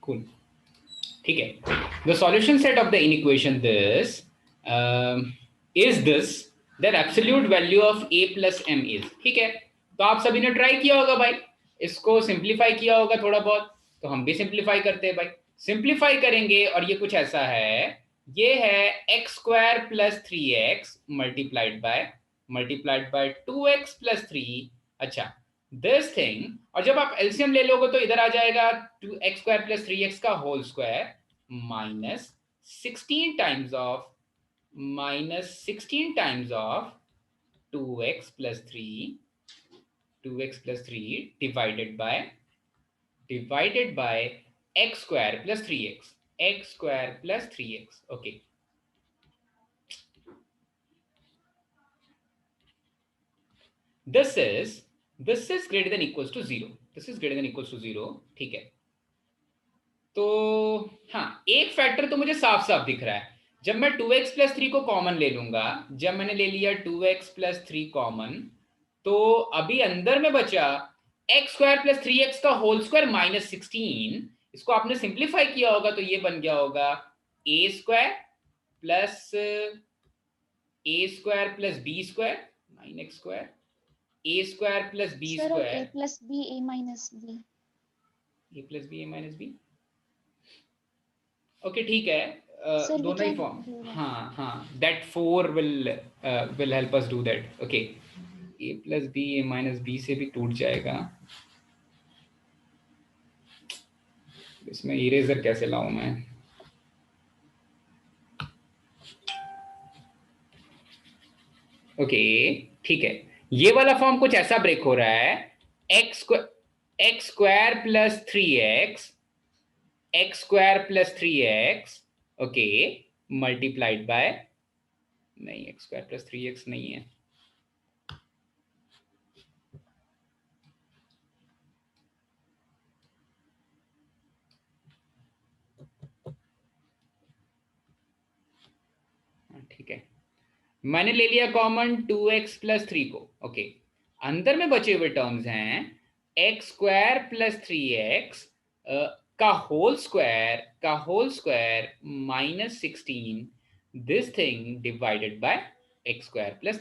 Cool, ठीक है। The solution set of the inequation this is this, that absolute value of a plus m is, ठीक है। तो आप सभी ने ट्राई किया होगा भाई, इसको सिंप्लीफाई किया होगा थोड़ा बहुत, तो हम भी सिंप्लीफाई करते हैं भाई। सिंप्लीफाई करेंगे और ये कुछ ऐसा है, ये है x square plus three x multiplied by 2x plus three. अच्छा, दिस थिंग, और जब आप एलसीएम ले लोगे तो इधर आ जाएगा 2x square plus three x का whole square minus 16 times of 2x plus three divided by x square plus three x. Okay, this is greater than equals to zero, ठीक है। तो हाँ, एक फैक्टर तो मुझे साफ साफ दिख रहा है, जब मैं 2x प्लस थ्री को कॉमन ले लूंगा, जब मैंने ले लिया 2x प्लस थ्री कॉमन, तो अभी अंदर में बचा x square plus three x का होल स्क्वायर माइनस 16। इसको आपने सिंप्लीफाई किया होगा तो ये बन गया होगा A square plus B square 9x square, A square plus B square, A plus B A minus B, okay ठीक है। दोनों ही फॉर्म, हाँ हाँ, that 4 will help us do that. Okay, A plus B A minus B से भी टूट जाएगा, इसमें इरेजर कैसे लाऊं मैं? ओके ठीक है, ये वाला फॉर्म कुछ ऐसा ब्रेक हो रहा है, x square plus three x, okay, multiplied by, नहीं x square plus three x नहीं है, ठीक है। मैंने ले लिया कॉमन 2x प्लस थ्री को, ओके। अंदर में बचे हुए टर्म्स हैं x square plus three x का whole square minus 16, this thing divided by x square plus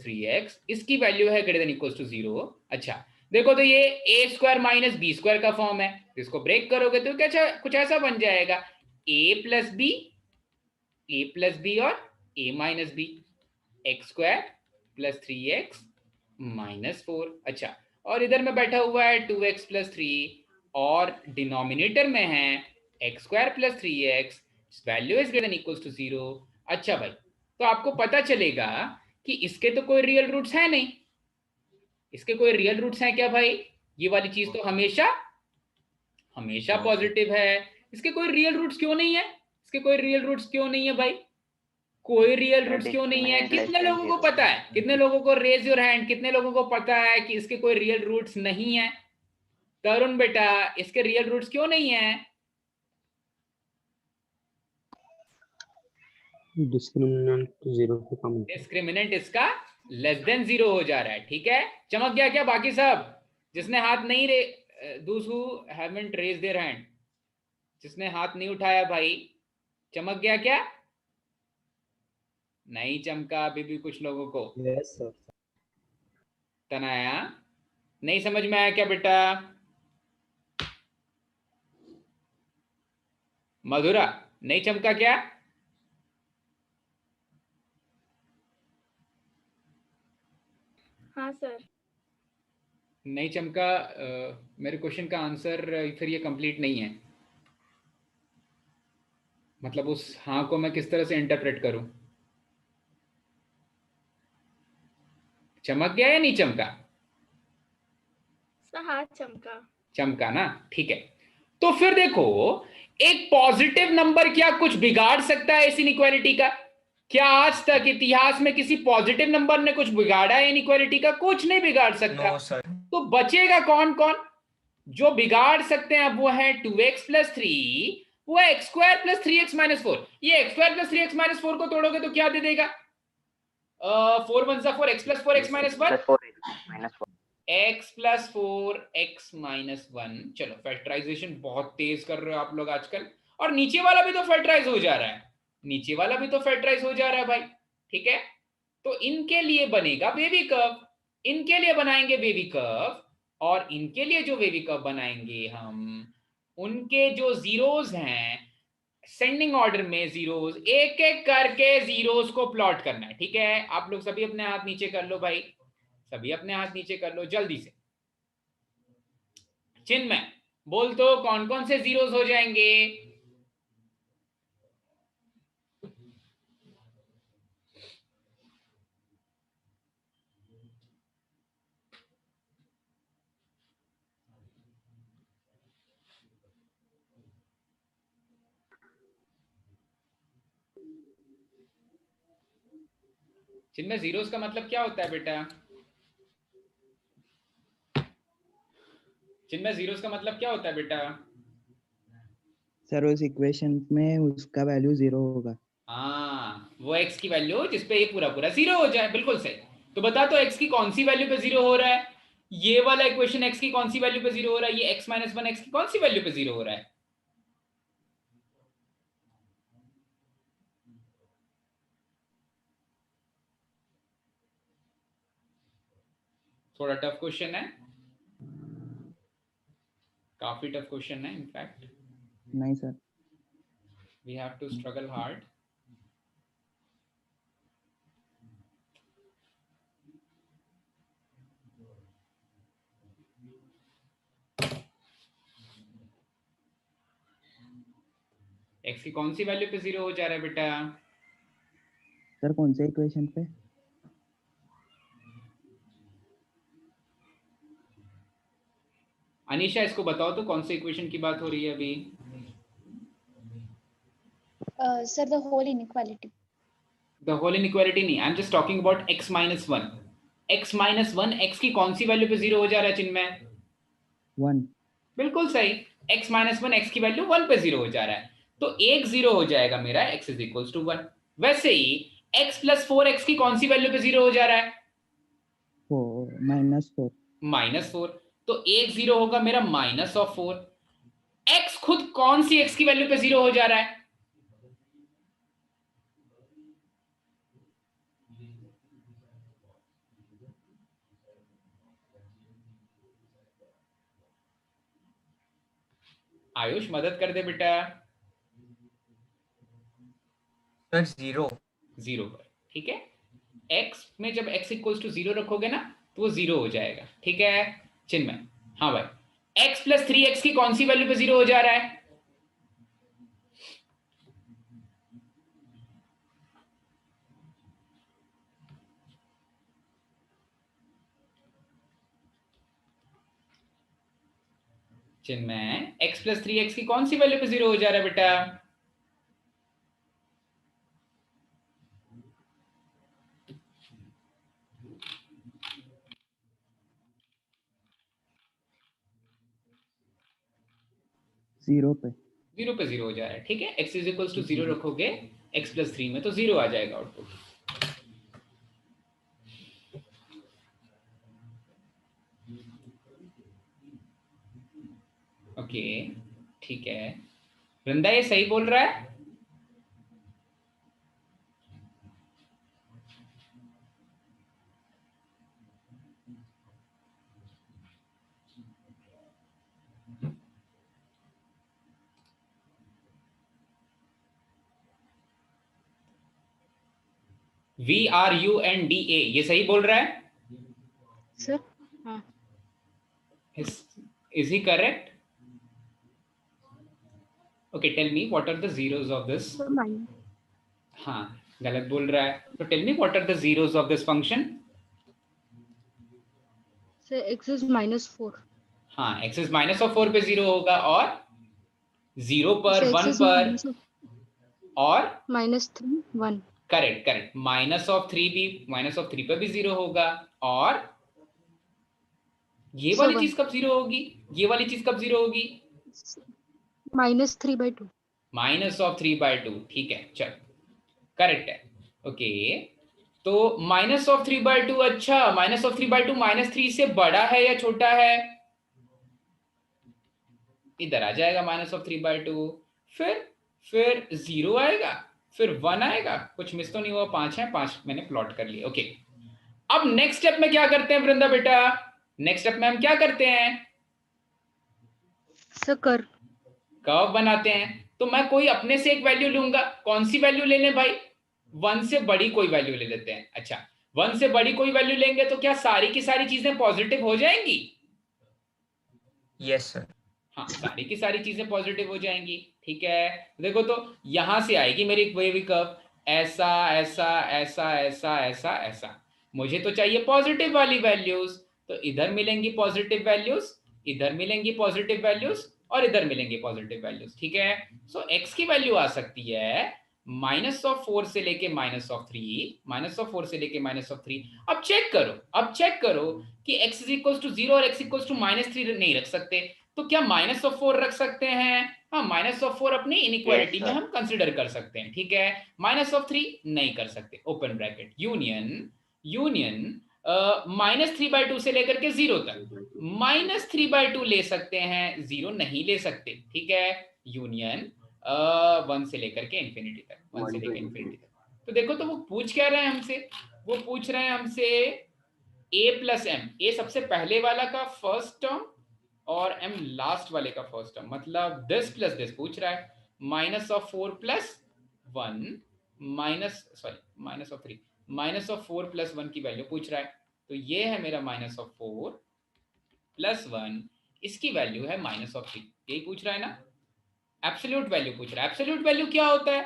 three x, इसकी वैल्यू है greater than equals to zero. अच्छा देखो, तो ये A square minus B square का फॉर्म है, तो इसको ब्रेक करोगे तो क्या कुछ ऐसा बन जाएगा, ए प्लस बी और a minus B, x square plus three x minus four. अच्छा, और इधर में बैठा हुआ है 2x प्लस थ्री, और डिनोमिनेटर में है x square plus three x, value is greater than equals to zero. अच्छा भाई, तो आपको पता चलेगा कि इसके तो कोई रियल रूट्स है नहीं, इसके कोई रियल रूट्स हैं क्या भाई? ये वाली चीज तो हमेशा पॉजिटिव है, इसके कोई रियल रूट्स क्यों नहीं है? इसके कोई रियल रूट्स क्यों नहीं है भाई? कोई रियल रूट्स क्यों नहीं है? कितने लोगों को पता है? कितने लोगों को, रेज योर हैंड, कितने लोगों को पता है कि इसके कोई रियल रूट्स नहीं है? तरुण बेटा, इसके रियल रूट्स क्यों नहीं है? डिस्क्रिमिनेंट इसका लेस देन जीरो हो जा रहा है, ठीक है। चमक गया क्या बाकी सब? जिसने हाथ नहीं those who haven't raised their hand, जिसने हाथ नहीं उठाया भाई, चमक गया क्या? नहीं चमका अभी भी कुछ लोगों को। Yes sir. तनाया, नहीं समझ में आया क्या बेटा? मधुरा, नहीं चमका क्या? हाँ सर। नहीं चमका, मेरे क्वेश्चन का आंसर फिर ये कंप्लीट नहीं है, मतलब उस हाँ को मैं किस तरह से इंटरप्रेट करूं? चमक गया या नहीं चमका? हाँ चमका। चमका ना, ठीक है। तो फिर देखो, एक पॉजिटिव नंबर क्या कुछ बिगाड़ सकता है इस इनइक्वालिटी का? क्या आज तक इतिहास में किसी पॉजिटिव नंबर ने कुछ बिगाड़ा है इनइक्वालिटी का? कुछ नहीं बिगाड़ सकता। No, तो बचेगा कौन कौन जो बिगाड़ सकते हैं? अब वो है 2x प्लस थ्री, वो है x square plus three x minus four. ये x square plus three x minus four को तोड़ोगे तो क्या दे देगा? 4 1 4, x plus four x minus one, x plus 4x minus 1। चलो फैक्टराइजेशन बहुत तेज कर रहे हो आप लोग आजकल, और नीचे वाला भी तो फैक्टराइज हो जा रहा है, नीचे वाला भी तो फैक्टराइज हो जा रहा है भाई। ठीक है, तो इनके लिए बनेगा वेवी कर्व, इनके लिए बनाएंगे वेवी कर्व, और इनके लिए जो वेवी कर्व बनाएंगे हम, उनके जो जीरोज हैं सेंडिंग ऑर्डर में, जीरोज एक एक करके जीरोज को प्लॉट करना है। ठीक है, आप लोग सभी अपने हाथ नीचे कर लो भाई, सभी अपने हाथ नीचे कर लो जल्दी से। चिन्मय बोल तो कौन कौन से जीरोज हो जाएंगे? चिन्मय जीरोज का मतलब क्या होता है बेटा? चिन्मय जीरोज का मतलब क्या होता है बेटा? सर उस इक्वेशन में उसका वैल्यू 0 होगा। हाँ, वो x की वैल्यू जिसपे ये पूरा पूरा 0 हो जाए, बिल्कुल सही। तो बता तो x की कौन सी वैल्यू पे 0 हो रहा है? ये वाला इक्वेशन x की कौन सी वैल्यू पे 0 हो रहा है? ये x माइनस 1 x की कौन सी वैल्यू पे 0 हो रहा है? थोड़ा टफ क्वेश्चन है, काफी टफ क्वेश्चन है इनफैक्ट। नहीं सर। We have to struggle hard. x की कौन सी वैल्यू पे 0 हो जा रहा है बेटा? सर कौन से इक्वेशन पे? अनीशा इसको बताओ तो कौन से इक्वेशन की बात हो रही है अभी? Sir, the whole inequality. The whole inequality नहीं, I am just talking about x minus 1। x minus 1 x की कौन सी वैल्यू पे 0 हो जा रहा है चिन्मय? 1। बिल्कुल सही, x माइनस 1 x की वैल्यू 1 पे 0 हो जा रहा है, तो एक 0 हो जाएगा मेरा x इज इक्वल टू 1। वैसे ही x प्लस 4x की कौन सी वैल्यू पे 0 हो जा रहा है? -4। -4, तो एक 0 होगा मेरा माइनस ऑफ 4। x खुद कौन सी x की वैल्यू पे 0 हो जा रहा है? आयुष मदद कर दे बेटा। सर 0 पर, ठीक है, x में जब x इक्वल्स टू 0 रखोगे ना तो वो 0 हो जाएगा। ठीक है चिन्मय? हाँ भाई, x प्लस 3x की कौन सी वैल्यू पे 0 हो जा रहा है? चिन्मय, x प्लस 3x की कौन सी वैल्यू पे 0 हो जा रहा है बेटा? जीरो पे। 0 पे 0 हो जा रहा है। ठीक है, x इज इक्वल्स टू 0 रखोगे x प्लस 3 में तो 0 आ जाएगा आउटपुट। ओके, ठीक है, वृंदा ये सही बोल रहा है? VRUNDA ये सही बोल रहा है? सर हाँ। Is he correct? Okay, tell me what are the zeros of this? हाँ, गलत बोल रहा है, तो tell me what are the zeros of this function? Sir x is -4। हाँ, x is माइनस ऑफ 4 पे 0 होगा, और 0 पर, सर 1 पर, और -3 1। करेक्ट करेक्ट, माइनस ऑफ 3 भी, माइनस ऑफ 3 पे भी 0 होगा, और ये वाली चीज कब 0 होगी? ये वाली चीज कब 0 होगी? -3/2। Minus of 3/2। ठीक है, चल करेक्ट है। ओके, तो -3/2, अच्छा -3/2 -3 से बड़ा है या छोटा है? इधर आ जाएगा -3/2, फिर 0 आएगा, फिर 1 आएगा, कुछ मिस तो नहीं हुआ, 5 है, 5 मैंने प्लॉट कर लिए। ओके, अब नेक्स्ट स्टेप में क्या करते हैं वृंदा बेटा? नेक्स्ट स्टेप में हम क्या करते हैं? सर कर्व बनाते हैं। तो मैं कोई अपने से एक वैल्यू लूंगा, कौन सी वैल्यू ले लें भाई? 1 से बड़ी कोई वैल्यू ले लेते हैं। अच्छा, 1 से बड़ी कोई वैल्यू लेंगे तो क्या सारी की सारी चीजें पॉजिटिव हो जाएंगी? Yes sir. हाँ, सारी की सारी चीजें पॉजिटिव हो जाएंगी। ठीक है, देखो तो यहां से आएगी मेरी वेव कर्व, ऐसा ऐसा ऐसा ऐसा ऐसा ऐसा। मुझे तो चाहिए पॉजिटिव वाली वैल्यूज, तो इधर मिलेंगी पॉजिटिव वैल्यूज, इधर मिलेंगी पॉजिटिव वैल्यूज, और इधर मिलेंगे पॉजिटिव वैल्यूज। ठीक है, सो x की वैल्यू आ सकती है -4 से लेके -3, -4 से लेके -3। अब चेक करो, कि x इज इक्वल टू 0 और x इक्वल टू -3 नहीं रख सकते, तो क्या -4 रख सकते हैं? हाँ, -4 अपनी इनइक्वालिटी में हम कंसिडर कर सकते हैं। ठीक है, -3 नहीं कर सकते, ओपन ब्रैकेट, यूनियन -3/2 से लेकर के 0 तक, -3/2 ले सकते हैं, 0 नहीं ले सकते। ठीक है, यूनियन 1 से लेकर के इंफिनिटी तक, 1 से लेकर इंफिनिटी तक। तो देखो तो वो पूछ क्या रहे हैं हमसे? वो पूछ रहे हैं हमसे a प्लस m, a सबसे पहले वाला का फर्स्ट टर्म और m लास्ट वाले का फर्स्ट टर्म, मतलब दिस प्लस दिस पूछ रहा है। -4 प्लस 1 -4 प्लस 1 की वैल्यू पूछ रहा है। तो ये है मेरा -4 प्लस 1, इसकी वैल्यू है -3, यही पूछ रहा है ना? एब्सोल्यूट वैल्यू पूछ रहा है। एब्सोल्यूट वैल्यू क्या होता है?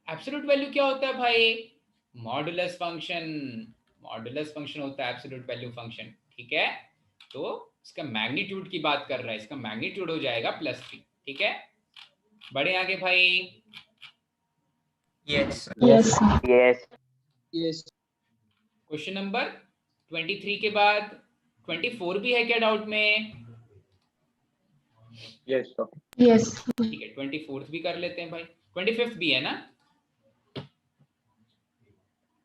एब्सोल्यूट वैल्यू क्या होता है भाई? मॉडुलस फंक्शन होता है एब्सोल्यूट वैल्यू फंक्शन। ठीक है, तो इसका मैग्नीट्यूड की बात कर रहा है, इसका मैग्नीट्यूड हो जाएगा +3। ठीक है, बढ़े आगे भाई। Yes sir. Yes. Question number 23 के बाद 24 भी है क्या डाउट में? यस ठीक है, 24th भी कर लेते हैं भाई, 25th भी है ना?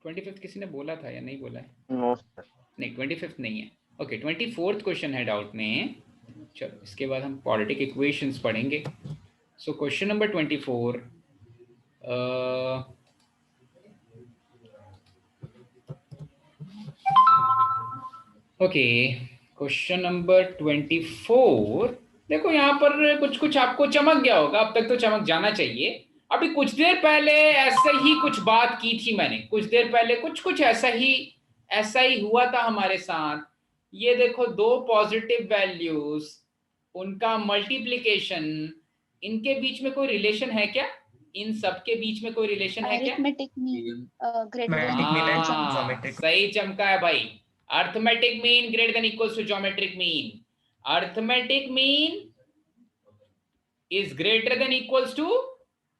25th किसी ने बोला था या नहीं बोला है? नहीं, 25th नहीं है। ओके, 24th क्वेश्चन है डाउट में। चलो, इसके बाद हम क्वाड्रेटिक इक्वेशंस पढ़ेंगे। So question number 24, okay, question number 24। देखो यहाँ पर कुछ कुछ आपको चमक गया होगा, अब तक तो चमक जाना चाहिए। अभी कुछ देर पहले ऐसे ही कुछ बात की थी मैंने, कुछ देर पहले कुछ ऐसा ही हुआ था हमारे साथ। ये देखो, दो पॉजिटिव वैल्यूज, उनका मल्टीप्लिकेशन, इनके बीच में कोई रिलेशन है क्या? इन सब के बीच में कोई रिलेशन है क्या? Arithmetic mean greater than Arithmetic mean and geometric. geometric. सही चमका है भाई। Arithmetic mean greater than equals to geometric mean. Arithmetic mean is greater than equals to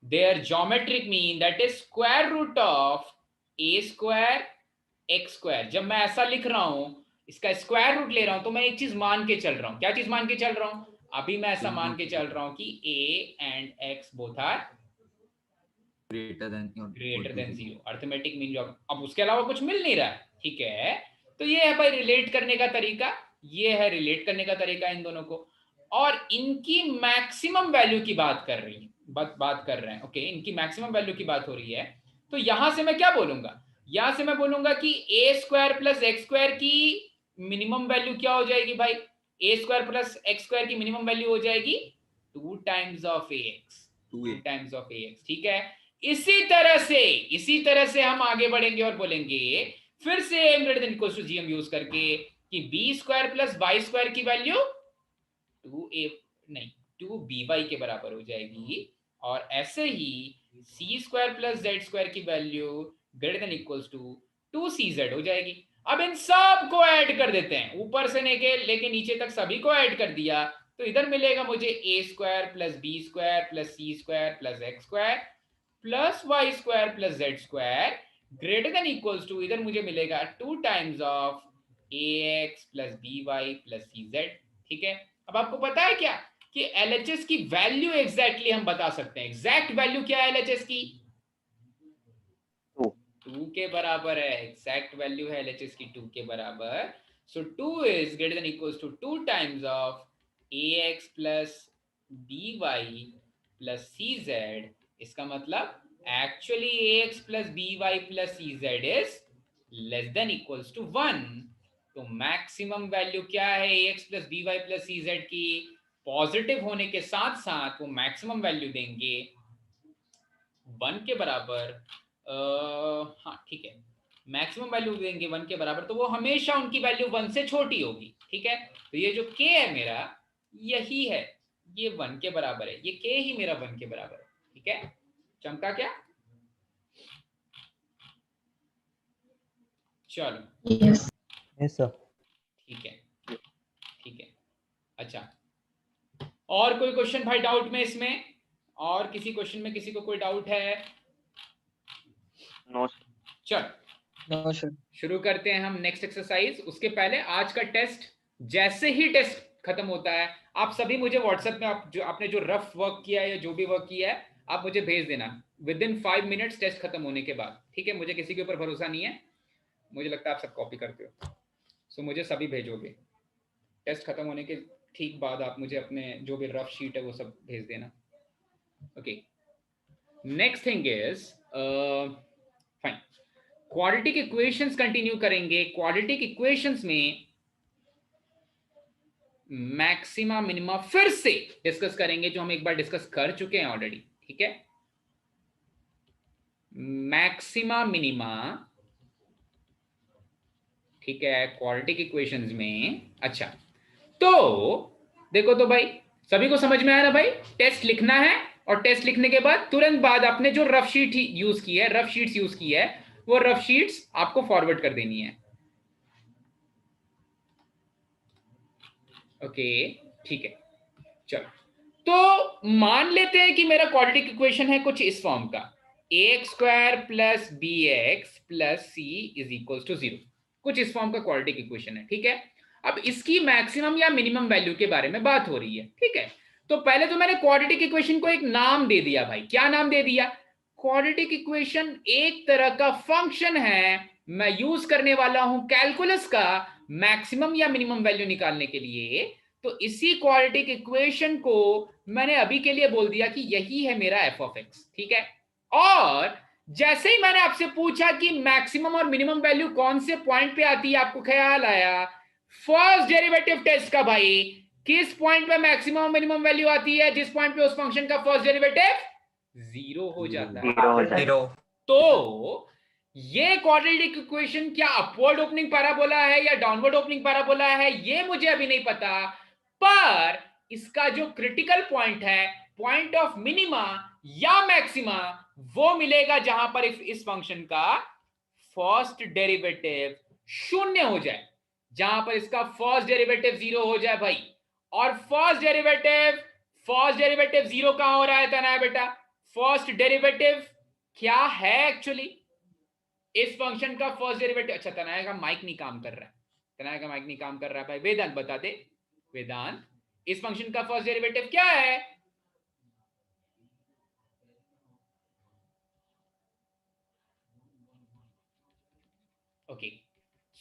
their geometric mean, that is square root of a square x square। जब मैं ऐसा लिख रहा हूं, इसका स्क्वायर रूट ले रहा हूं, तो मैं एक चीज मान के चल रहा हूं। क्या चीज मान के चल रहा हूं? अभी मैं ऐसा मान के चल रहा हूं कि a and x both are greater than zero. Arithmetic mean जो अब उसके अलावा कुछ मिल नहीं रहा है। ठीक है, तो ये है भाई रिलेट करने का तरीका, ये है रिलेट करने का तरीका इन दोनों को। और इनकी मैक्सिमम वैल्यू की बात कर रही है, बात कर रहे हैं। ओके, इनकी मैक्सिमम वैल्यू की बात हो रही है। तो यहां से मैं क्या बोलूंगा? यहां से मैं बोलूंगा कि a square plus x square की मिनिमम वैल्यू क्या हो जाएगी भाई? a square plus x square की मिनिमम वैल्यू हो जाएगी 2 times of ax, 2 times of ax। ठीक है, इसी तरह से हम आगे बढ़ेंगे और बोलेंगे फिर से m greater than equals to g हम यूज करके कि b square plus y square की वैल्यू 2by के बराबर हो जाएगी, और ऐसे ही c square plus z square की value greater than equals to 2cz हो जाएगी। अब इन सब को ऐड कर देते हैं, ऊपर से लेके नीचे तक सभी को ऐड कर दिया, तो इधर मिलेगा मुझे a square plus b square plus c square plus x square plus y square plus z square greater than equals to, इधर मुझे मिलेगा 2 times of ax plus by plus cz। ठीक है, अब आपको पता है क्या कि LHS की वैल्यू एग्जैक्टली हम बता सकते हैं। एग्जैक्ट वैल्यू क्या है LHS की? 2 के बराबर है, एग्जैक्ट वैल्यू है LHS की 2 के बराबर। So 2 is greater than equals to 2 times of ax plus by plus cz। इसका मतलब actually ax plus by plus cz is less than equals to 1। तो मैक्सिमम वैल्यू क्या है ax plus by plus cz की? Positive होने के साथ साथ वो मैक्सिमम वैल्यू देंगे 1 के बराबर। हाँ ठीक है, मैक्सिमम वैल्यू देंगे 1 के बराबर, तो वो हमेशा उनकी वैल्यू 1 से छोटी होगी। ठीक है, तो ये जो k है मेरा यही है, ये 1 के बराबर है, ये k ही मेरा 1 के बराबर है। ठीक है, चमका क्या? चलो Yes. Yes, sir. ठीक है, ठीक है। अच्छा, और कोई क्वेश्चन भाई डाउट में इसमें? और किसी क्वेश्चन में किसी को कोई डाउट है? नो चल नो सर। शुरू करते हैं हम नेक्स्ट एक्सरसाइज। उसके पहले आज का टेस्ट, जैसे ही टेस्ट खत्म होता है आप सभी मुझे व्हाट्सएप में आपने जो रफ वर्क किया है या जो भी वर्क किया है आप मुझे भेज देना विद इन 5 मिनट्स टेस्ट खत्म होने के बाद। ठीक है, मुझे किसी के ऊपर भरोसा नहीं है, मुझे लगता है आप सब कॉपी करते हो, सो मुझे सभी भेजोगे। टेस्ट खत्म होने के ठीक बाद आप मुझे अपने जो भी रफ शीट है वो सब भेज देना। Okay, next thing is fine, quadratic equations continue करेंगे। क्वाड्रेटिक इक्वेशंस में मैक्सिमा मिनिमा फिर से डिस्कस करेंगे, जो हम एक बार डिस्कस कर चुके हैं ऑलरेडी। ठीक है, मैक्सिमा मिनिमा, ठीक है, क्वाड्रेटिक इक्वेशंस में। अच्छा, तो देखो तो भाई सभी को समझ में आया ना भाई? टेस्ट लिखना है और टेस्ट लिखने के बाद तुरंत बाद आपने जो रफ शीट यूज की है, रफ शीट्स यूज की है, वो रफ शीट्स आपको फॉरवर्ड कर देनी है। ओके ठीक है, चलो तो मान लेते हैं कि मेरा क्वाड्रेटिक इक्वेशन है कुछ इस फॉर्म का, ax square plus bx plus c is equals to 0। कुछ इस फॉर्म का क्वाड्रेटिक इक्वेशन है। ठीक है, अब इसकी मैक्सिमम या मिनिमम वैल्यू के बारे में बात हो रही है। ठीक है, तो पहले तो मैंने क्वाड्रेटिक इक्वेशन को एक नाम दे दिया भाई। क्या नाम दे दिया? क्वाड्रेटिक इक्वेशन एक तरह का फंक्शन है, मैं यूज करने वाला हूं कैलकुलस का मैक्सिमम या मिनिमम वैल्यू निकालने के लिए। तो इसी क्वाड्रेटिक इक्वेशन को मैंने अभी के लिए बोल दिया कि यही है मेरा एफ ऑफ एक्स। ठीक है, और जैसे ही मैंने आपसे पूछा कि मैक्सिमम और मिनिमम वैल्यू कौन से पॉइंट पे आती है, आपको ख्याल आया फर्स्ट डेरिवेटिव टेस्ट का भाई, किस पॉइंट पे मैक्सिमम मिनिमम वैल्यू आती है? जिस पॉइंट पे उस फंक्शन का फर्स्ट डेरिवेटिव 0 हो जाता है। जीरो। तो ये क्वाड्रेटिक इक्वेशन क्या अपवर्ड ओपनिंग पैराबोला है या डाउनवर्ड ओपनिंग पैराबोला है, ये मुझे अभी नहीं पता, पर इसका जो क्रिटिकल पॉइंट है, पॉइंट ऑफ मिनिमा या मैक्सिमा, वो मिलेगा जहां पर इस फंक्शन का फर्स्ट डेरिवेटिव 0 हो जाए, जहां पर इसका फर्स्ट डेरिवेटिव 0 हो जाए भाई। और फर्स्ट डेरिवेटिव 0 कहां हो रहा है तनाया बेटा? फर्स्ट डेरिवेटिव क्या है एक्चुअली इस फंक्शन का फर्स्ट डेरिवेटिव? अच्छा, तनाया का माइक नहीं काम कर रहा है, तनाया का माइक नहीं काम कर रहा है भाई। वेदांत बता दे, वेदांत इस फंक्शन का फर्स्ट डेरिवेटिव क्या है? ओके,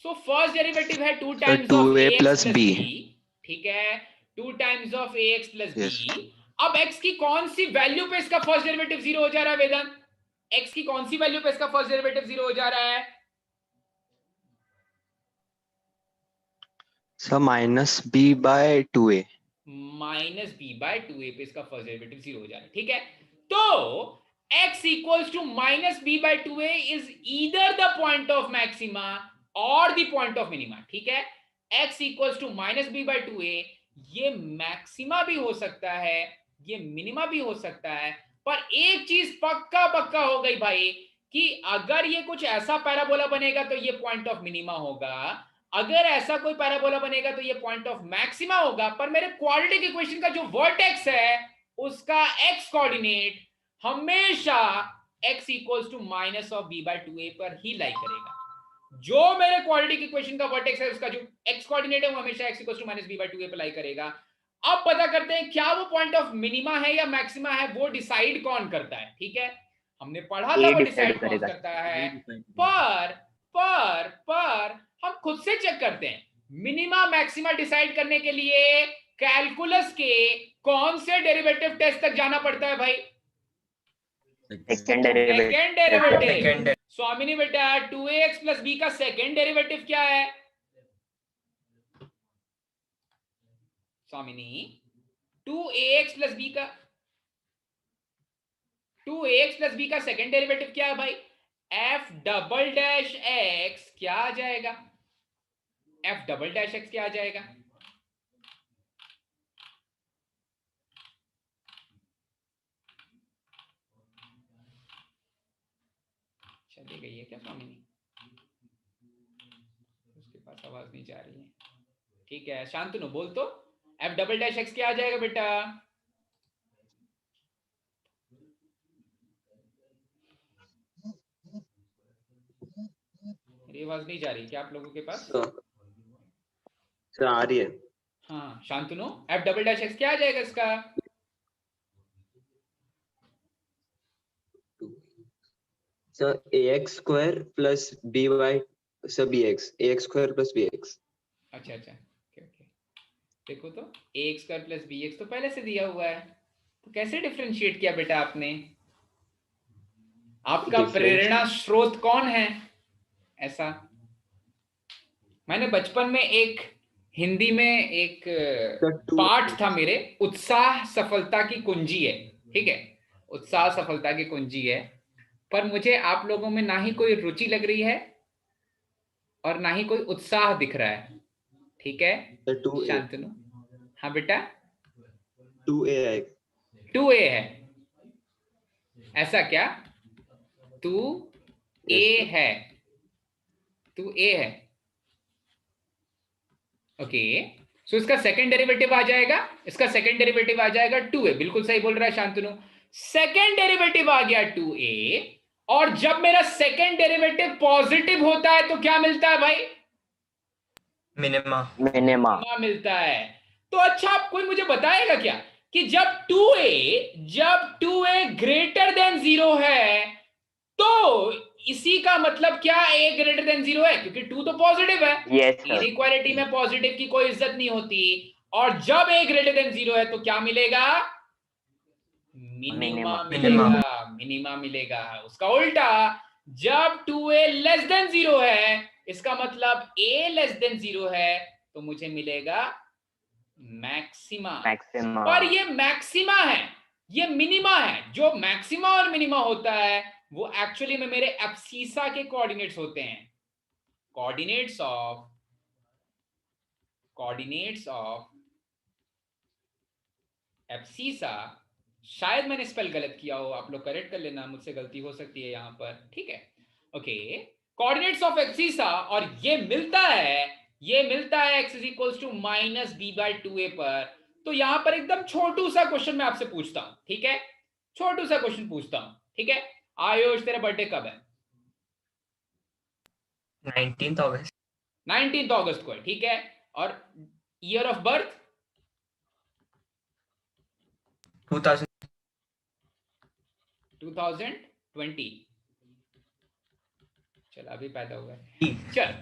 सो फर्स्ट डेरिवेटिव है 2 times of 2a plus plus b। ठीक है, 2 times of ax plus Yes. b। अब x की कौन सी वैल्यू पे इसका फर्स्ट डेरिवेटिव 0 हो जा रहा है वेदांत? x की कौन सी वैल्यू पे इसका फर्स्ट डेरिवेटिव 0 हो जा रहा है? Sir minus b by 2a। Minus B by 2a पे इसका फर्स्ट डेरिवेटिव 0 हो जा रहा है। ठीक है, तो x equals to minus B by 2a is either the point of maxima और द पॉइंट ऑफ मिनिमा। ठीक है, x equals to minus B by 2a, ये मैक्सिमा भी हो सकता है, ये मिनिमा भी हो सकता है, पर एक चीज पक्का हो गई भाई कि अगर ये कुछ ऐसा पैराबोला बनेगा तो ये पॉइंट ऑफ मिनिमा होगा, अगर ऐसा कोई पैराबोला बनेगा तो ये पॉइंट ऑफ मैक्सिमा होगा। पर मेरे क्वाड्रेटिक इक्वेशन का जो वर्टेक्स है उसका x कोऑर्डिनेट हमेशा x equals to minus of b by 2a पर ही लाई करेगा। जो मेरे क्वाड्रेटिक इक्वेशन का वर्टेक्स है उसका जो x कोऑर्डिनेट है वो हमेशा x equals to minus b by 2a पर लाई करेगा। अब पता करते हैं क्या वो पॉइंट ऑफ मिनिमा है या मैक्सिमा है, वो डिसाइड कौन करता है। ठीक है, हमने पढ़ा था वो डिसाइड कौन करेगा। करता है, पर हम खुद से चेक करते हैं। मिनिमा मैक्सिमा डिसाइड करने के लिए कैलकुलस के कौन से डेरिवेटिव टेस्ट तक जाना पड़ता है भाई? Second derivative. Second derivative. Second स्वामिनी बेटा 2ax प्लस b का सेकंड डेरिवेटिव क्या है? स्वामिनी 2ax प्लस b का 2ax प्लस b का सेकंड डेरिवेटिव क्या है भाई? f डबल डैश x क्या आ जाएगा? f डबल डैश x क्या आ जाएगा? चली गई है क्या स्वामिनी? उसके पास आवाज नहीं जा रही है। ठीक है शांतनु बोल तो, f डबल डैश x क्या आ जाएगा बेटा? मेरी आवाज नहीं जा रही क्या आप लोगों के पास? सर आ रही है। हाँ Shantanu, f double dash x क्या आ जाएगा इसका? Sir ax square plus by sir bx, ax square plus bx। अच्छा ओके देखो तो ax स्क्वायर प्लस bx तो पहले से दिया हुआ है, तो कैसे डिफरेंशिएट किया बेटा आपने? आपका प्रेरणा स्रोत कौन है ऐसा? मैंने बचपन में एक हिंदी में एक पाठ था मेरे, उत्साह सफलता की कुंजी है। ठीक है, उत्साह सफलता की कुंजी है, पर मुझे आप लोगों में ना ही कोई रुचि लग रही है और ना ही कोई उत्साह दिख रहा है। ठीक है शांतनु। हाँ बेटा 2a है ऐसा क्या? 2a है ओके। सो इसका सेकंड डेरिवेटिव आ जाएगा, 2a। बिल्कुल सही बोल रहा है शांतनु। सेकंड डेरिवेटिव आ गया 2a, और जब मेरा सेकंड डेरिवेटिव पॉजिटिव होता है तो क्या मिलता है भाई? मिनिमा मिलता है। तो अच्छा आप कोई मुझे बताएगा क्या कि जब 2a ग्रेटर देन 0 है तो इसी का मतलब क्या a ग्रेटर देन 0 है? क्योंकि 2 तो पॉजिटिव है। इनइक्वालिटी में पॉजिटिव की कोई इज्जत नहीं होती। और जब a ग्रेटर देन 0 है तो क्या मिलेगा? मिनिमा मिलेगा। उसका उल्टा, जब 2a लेस देन 0 है, इसका मतलब a लेस देन 0 है, तो मुझे मिलेगा मैक्सिमा। पर ये मैक्सिमा है, ये मिनिमा है। जो मैक्सिमा और मिनिमा होता है वो एक्चुअली में मेरे एब्सीसा के कोऑर्डिनेट्स होते हैं। कोऑर्डिनेट्स ऑफ एब्सीसा, शायद मैंने स्पेल गलत किया हो, आप लोग करेक्ट कर लेना, मुझसे गलती हो सकती है यहां पर। ठीक है ओके, कोऑर्डिनेट्स ऑफ एब्सीसा, और ये मिलता है x is equals to minus b/2a पर। तो यहां पर एकदम छोटू सा क्वेश्चन मैं आपसे पूछता हूं। ठीक है, छोटू सा क्वेश्चन पूछता हूं। ठीक है आयुष, तेरा बर्थडे कब है? 19th अगस्त। 19th अगस्त को है। ठीक है, और ईयर ऑफ बर्थ? 2020। चल अभी पैदा हुआ है। चल,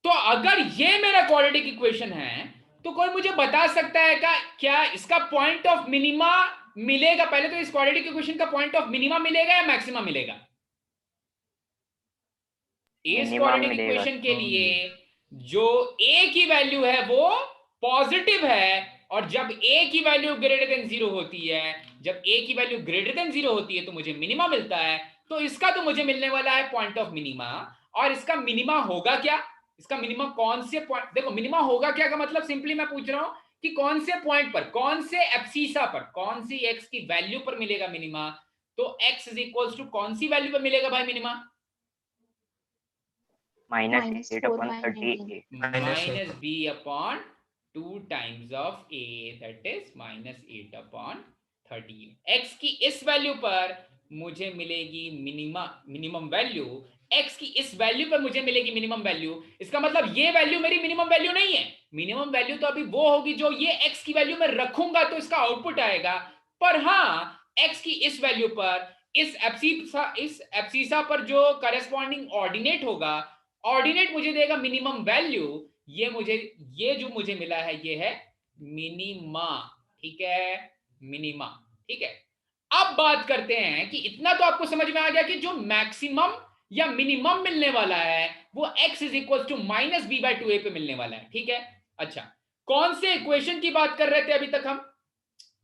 तो अगर ये मेरा क्वाड्रेटिक इक्वेशन है तो कोई मुझे बता सकता है क्या इसका पॉइंट ऑफ मिनिमा मिलेगा? पहले तो इस क्वाड्रेटिक इक्वेशन का पॉइंट ऑफ मिनिमा मिलेगा या मैक्सिमा मिलेगा? इस क्वाड्रेटिक इक्वेशन के लिए जो a की वैल्यू है वो पॉजिटिव है, और जब a की वैल्यू ग्रेटर देन 0 होती है, तो मुझे मिनिमा मिलता है। तो इसका तो मुझे मिलने वाला है पॉइंट ऑफ मिनिमा। और इसका मिनिमा होगा क्या? इसका मिनिमा कौन से पॉइंट? देखो मिनिमा होगा क्या का मतलब सिंपली मैं पूछ रहा हूं कि कौन से पॉइंट पर, कौन से एब्सीसा पर, कौन सी x की वैल्यू पर मिलेगा मिनिमा। तो x इज इक्वल्स टू कौन सी वैल्यू पर मिलेगा भाई minima? Minus 8/38 minus b/2 times of a, that is minus 8/38। x की इस वैल्यू पर मुझे मिलेगी मिनिमम वैल्यू। x की इस वैल्यू पर मुझे मिलेगी मिनिमम वैल्यू। इसका मतलब ये वैल्यू मेरी मिनिमम वैल्यू नहीं है। मिनिमम वैल्यू तो अभी वो होगी जो ये x की वैल्यू में रखूंगा तो इसका आउटपुट आएगा। पर हाँ, x की इस वैल्यू पर इस एब्सिसा पर जो करस्पॉन्डिंग ऑर्डिनेट होगा, ऑर्डिनेट मुझे देगा मिनिमम वैल्यू, ये जो मुझे मिला है ये है मिनिमा, ठीक है, मिनिमा, ठीक है। अब बात करते हैं कि इतना तो आपको समझ में आ गया कि जो मैक्सिमम या मिनिमम मिलने वाला है वो x is equal to minus B by 2a पे मिलने वाला है, ठीक है। अच्छा, कौन से इक्वेशन की बात कर रहे थे अभी तक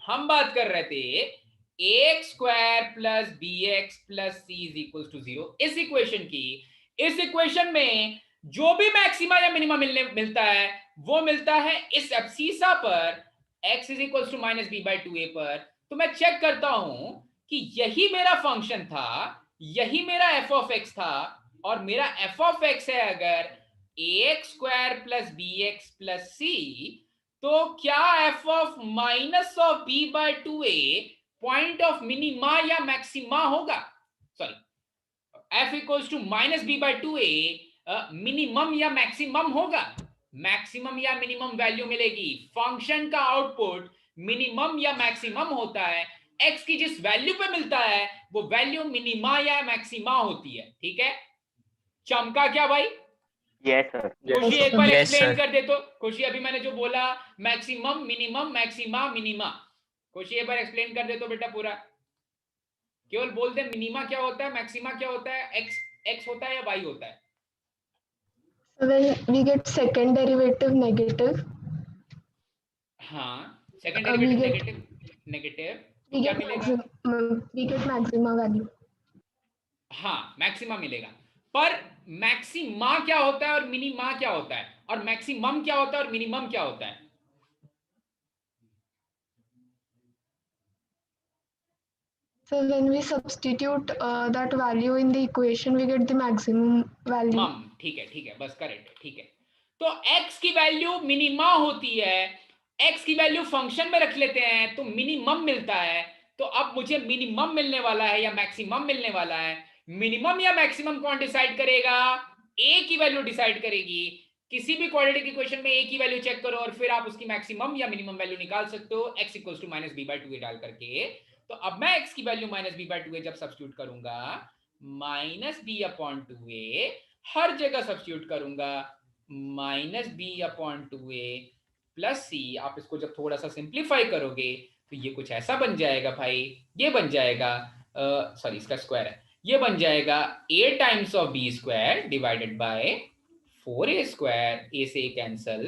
हम बात कर रहे थे ax square plus bx plus c is equal to 0। इस इक्वेशन की, इस इक्वेशन में जो भी मैक्सिमा या मिनिमा मिलता है वो मिलता है इस एब्सिसा पर x is equal to minus B by 2a पर। तो मैं चेक करता हूं कि यही मेरा फंक्शन था, यही मेरा f ऑफ x था, और मेरा f ऑफ x है अगर ax square plus bx plus c, तो क्या f of minus of b by 2a point of minima या मैक्सिमा होगा? Sorry, f equals to minus b by 2a minimum या मैक्सिमम होगा? मैक्सिमम या minimum value मिलेगी। फंक्शन का output minimum या मैक्सिमम होता है, x की जिस वैल्यू पे मिलता है वो वैल्यू मिनिमा या मैक्सिमा होती है, ठीक है। चमका क्या भाई? Yes sir. खुशी एक बार Yes, एक्सप्लेन sir. कर दे तो। खुशी, अभी मैंने जो बोला मैक्सिमम, मिनिमम, मैक्सिमा, मिनिमा, खुशी एक बार एक्सप्लेन कर दे तो बेटा पूरा। केवल बोल दे मिनिमा क्या होता है, मैक्सिमा क्या होता है, x होता है या y होता है? So when we get second derivative negative, हाँ, second we derivative get- negative we क्या get मिलेगा? we get maxima value. हाँ, मैक्सिमा मिलेगा। पर मैक्सिमा क्या होता है और मिनिमा क्या होता है, और मैक्सिमम क्या होता है और मिनिमम क्या होता है? So when we substitute that value in the equation, we get the maximum value. मम, ठीक है, बस करेक्ट है, ठीक है। तो x की वैल्यू मिनिमा होती है, x की वैल्यू फंक्शन में रख लेते हैं तो मिनिमम मिलता है। तो अब मुझे मिनिमम मिलने वाला है या मैक्सिमम मिलने वाला है। मिनिमम या मैक्सिमम कौन डिसाइड करेगा? a की वैल्यू डिसाइड करेगी। किसी भी क्वाड्रेटिक इक्वेशन में a की वैल्यू चेक करो और फिर आप उसकी मैक्सिमम या मिनिमम वैल्यू निकाल सकते हो x equals to minus B by 2a डाल करके। तो अब मैं x की value minus B by 2a जब सब्स्टिट्यूट करूंगा, माइनस बी अपॉन 2a हर जगह सब्स्टिट्यूट करूंगा, minus B upon 2a plus C. आप इसको जब थोड़ा सा सिंप्लीफाई करोगे तो ये कुछ ऐसा बन जाएगा भाई, ये बन जाएगा, सॉरी इसका स्क्वायर है, ये बन जाएगा a times of B square divided by 4a square, a से cancel,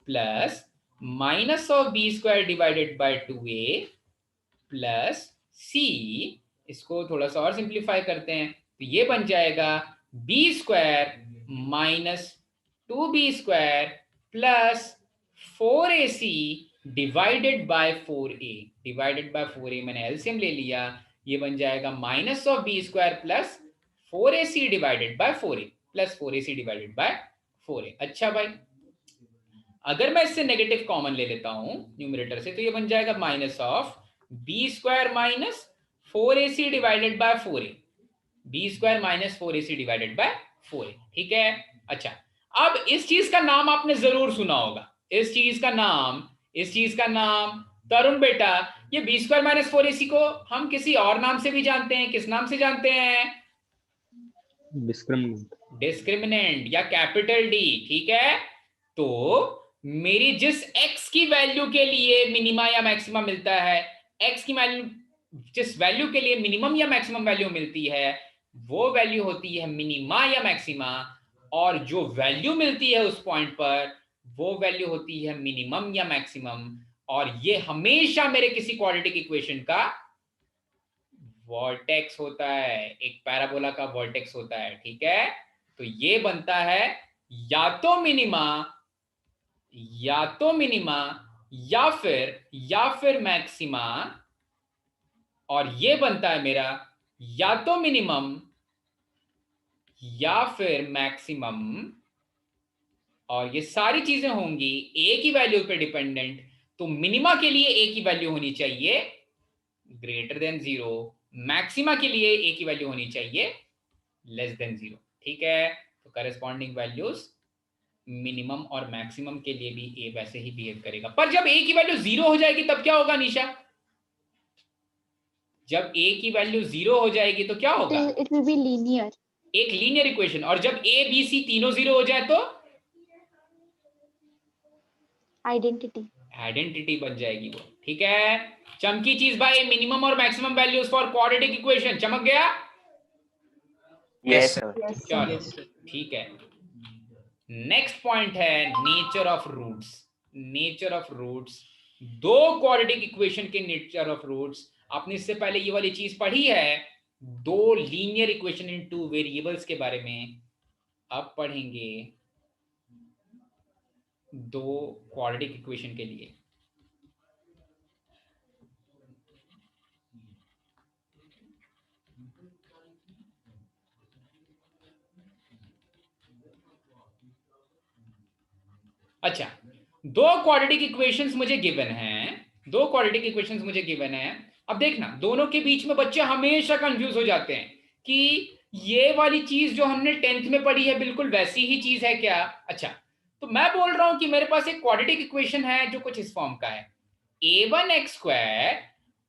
plus minus of B square divided by 2a plus c। इसको थोड़ा सा और सिंप्लीफाई करते हैं तो ये बन जाएगा b square minus 2b square plus 4ac divided by 4a। Divided by 4a मैंने एलसीएम ले लिया, ये बन जाएगा minus of b square plus 4ac divided by 4a plus 4ac divided by 4a। अच्छा भाई, अगर मैं इससे नेगेटिव कॉमन ले लेता हूं न्यूमरेटर से तो ये बन जाएगा minus of B square minus 4ac divided by 4a, B square minus 4ac divided by 4a, ठीक है। अच्छा, अब इस चीज का नाम आपने जरूर सुना होगा, इस चीज का नाम तरुण बेटा, ये बी स्क्वायर माइनस 4ac को हम किसी और नाम से भी जानते हैं। किस नाम से जानते हैं? डिस्क्रिमिनेंट या कैपिटल डी, ठीक है। तो मेरी जिस x की वैल्यू के लिए मिनिमा या मैक्सिमा मिलता है, x की वैल्यू जिस वैल्यू के लिए मिनिमम या मैक्सिमम वैल्यू मिलती है वो वैल्यू होती है मिनिमा या मैक्सिमा, और जो वैल्यू मिलती है उस पॉइंट पर वो वैल्यू होती है मिनिमम या मैक्सिमम। और ये हमेशा मेरे किसी क्वाड्रेटिक इक्वेशन का वर्टेक्स होता है, एक पैराबोला का वर्टेक्स होता है, ठीक है। तो ये बनता है या तो मिनिमा या फिर मैक्सिमा, और ये बनता है मेरा या तो मिनिमम या फिर मैक्सिमम, और ये सारी चीजें होंगी a की वैल्यू पे डिपेंडेंट। तो मिनिमा के लिए a की वैल्यू होनी चाहिए ग्रेटर देन 0, मैक्सिमा के लिए a की वैल्यू होनी चाहिए लेस देन 0, ठीक है। तो करेस्पॉन्डिंग वैल्यूज मिनिमम और मैक्सिमम के लिए भी a वैसे ही बिहेव करेगा। पर जब a की वैल्यू 0 हो जाएगी तब क्या होगा निशा? जब a की वैल्यू 0 हो जाएगी तो क्या होगा? It will be linear. एक लीनियर इक्वेशन। और जब a b c तीनों 0 हो जाए तो Identity. आइडेंटिटी बन जाएगी वो। ठीक है, चमकी चीज भाई, मिनिमम और maximum values for quadratic equation. चमक गया? Yes, sir. चलो ठीक है। नेक्स्ट पॉइंट है nature of roots. Nature of roots, दो क्वाड्रेटिक इक्वेशन के नेचर ऑफ रूट्स। आपने इससे पहले ये वाली चीज पढ़ी है, दो linear equation in two variables के बारे में। अब पढ़ेंगे दो क्वाड्रेटिक इक्वेशन के लिए। अच्छा, दो क्वाड्रेटिक इक्वेशंस मुझे गिवन हैं, दो क्वाड्रेटिक इक्वेशंस मुझे गिवन है। अब देखना, दोनों के बीच में बच्चे हमेशा कंफ्यूज हो जाते हैं कि ये वाली चीज जो हमने 10th में पढ़ी है बिल्कुल वैसी ही चीज है क्या? अच्छा, तो मैं बोल रहा हूं कि मेरे पास एक क्वाड्रेटिक इक्वेशन है जो कुछ इस फॉर्म का है, a1x square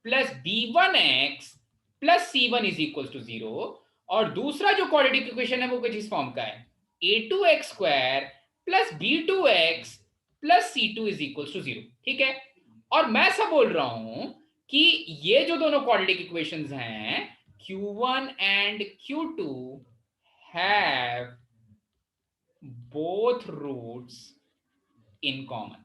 plus b1x plus c1 is equal to 0। और दूसरा जो क्वाड्रेटिक इक्वेशन है वो कुछ इस फॉर्म का है, a2x square plus b2x plus c2 is equal to 0। ठीक है, और मैं ऐसा बोल रहा हूं कि ये जो दोनों क्वाड्रेटिक इक्वेशंस हैं q1 and q2 have both roots in common.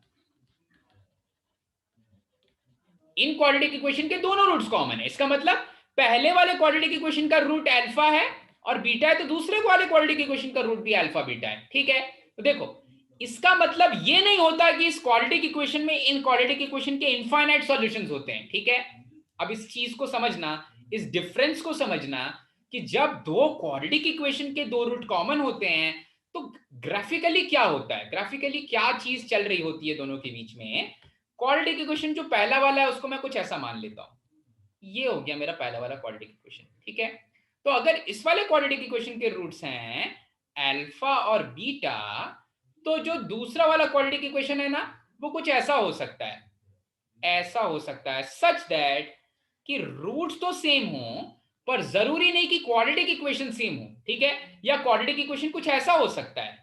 इन क्वाड्रेटिक इक्वेशन के दोनों रूट्स कॉमन है। इसका मतलब पहले वाले क्वाड्रेटिक इक्वेशन का रूट अल्फा है और बीटा है, तो दूसरे वाले क्वाड्रेटिक इक्वेशन का रूट भी अल्फा बीटा है। ठीक है, तो देखो, इसका मतलब ये नहीं होता कि इस क्वाड्रेटिक इक्वेशन में इन क्वाड्रेटिक इक्वेशन के इनफाइनाइट सॉल्यूशंस होते हैं। ठीक है, अब इस चीज को समझना, इस डिफरेंस को समझना कि जब दो क्वाड्रेटिक इक्वेशन के दो रूट कॉमन होते हैं तो ग्राफिकली क्या होता है, ग्राफिकली क्या चीज चल रही होती है दोनों के बीच में। क्वाड्रेटिक इक्वेशन जो पहला वाला है उसको मैं कुछ ऐसा मान लेता हूं, ये हो गया मेरा पहला वाला क्वाड्रेटिक इक्वेशन। ठीक है, तो अगर इस वाले क्वाड्रेटिक इक्वेशन के रूट्स हैं अल्फा और बीटा, तो जो दूसरा वाला क्वाड्रेटिक इक्वेशन है ना वो कुछ ऐसा हो सकता है, ऐसा हो सकता है, सच दैट कि रूट्स तो सेम हो पर जरूरी नहीं कि क्वाड्रेटिक इक्वेशन सेम हो। ठीक है, या क्वाड्रेटिक इक्वेशन कुछ ऐसा हो सकता है,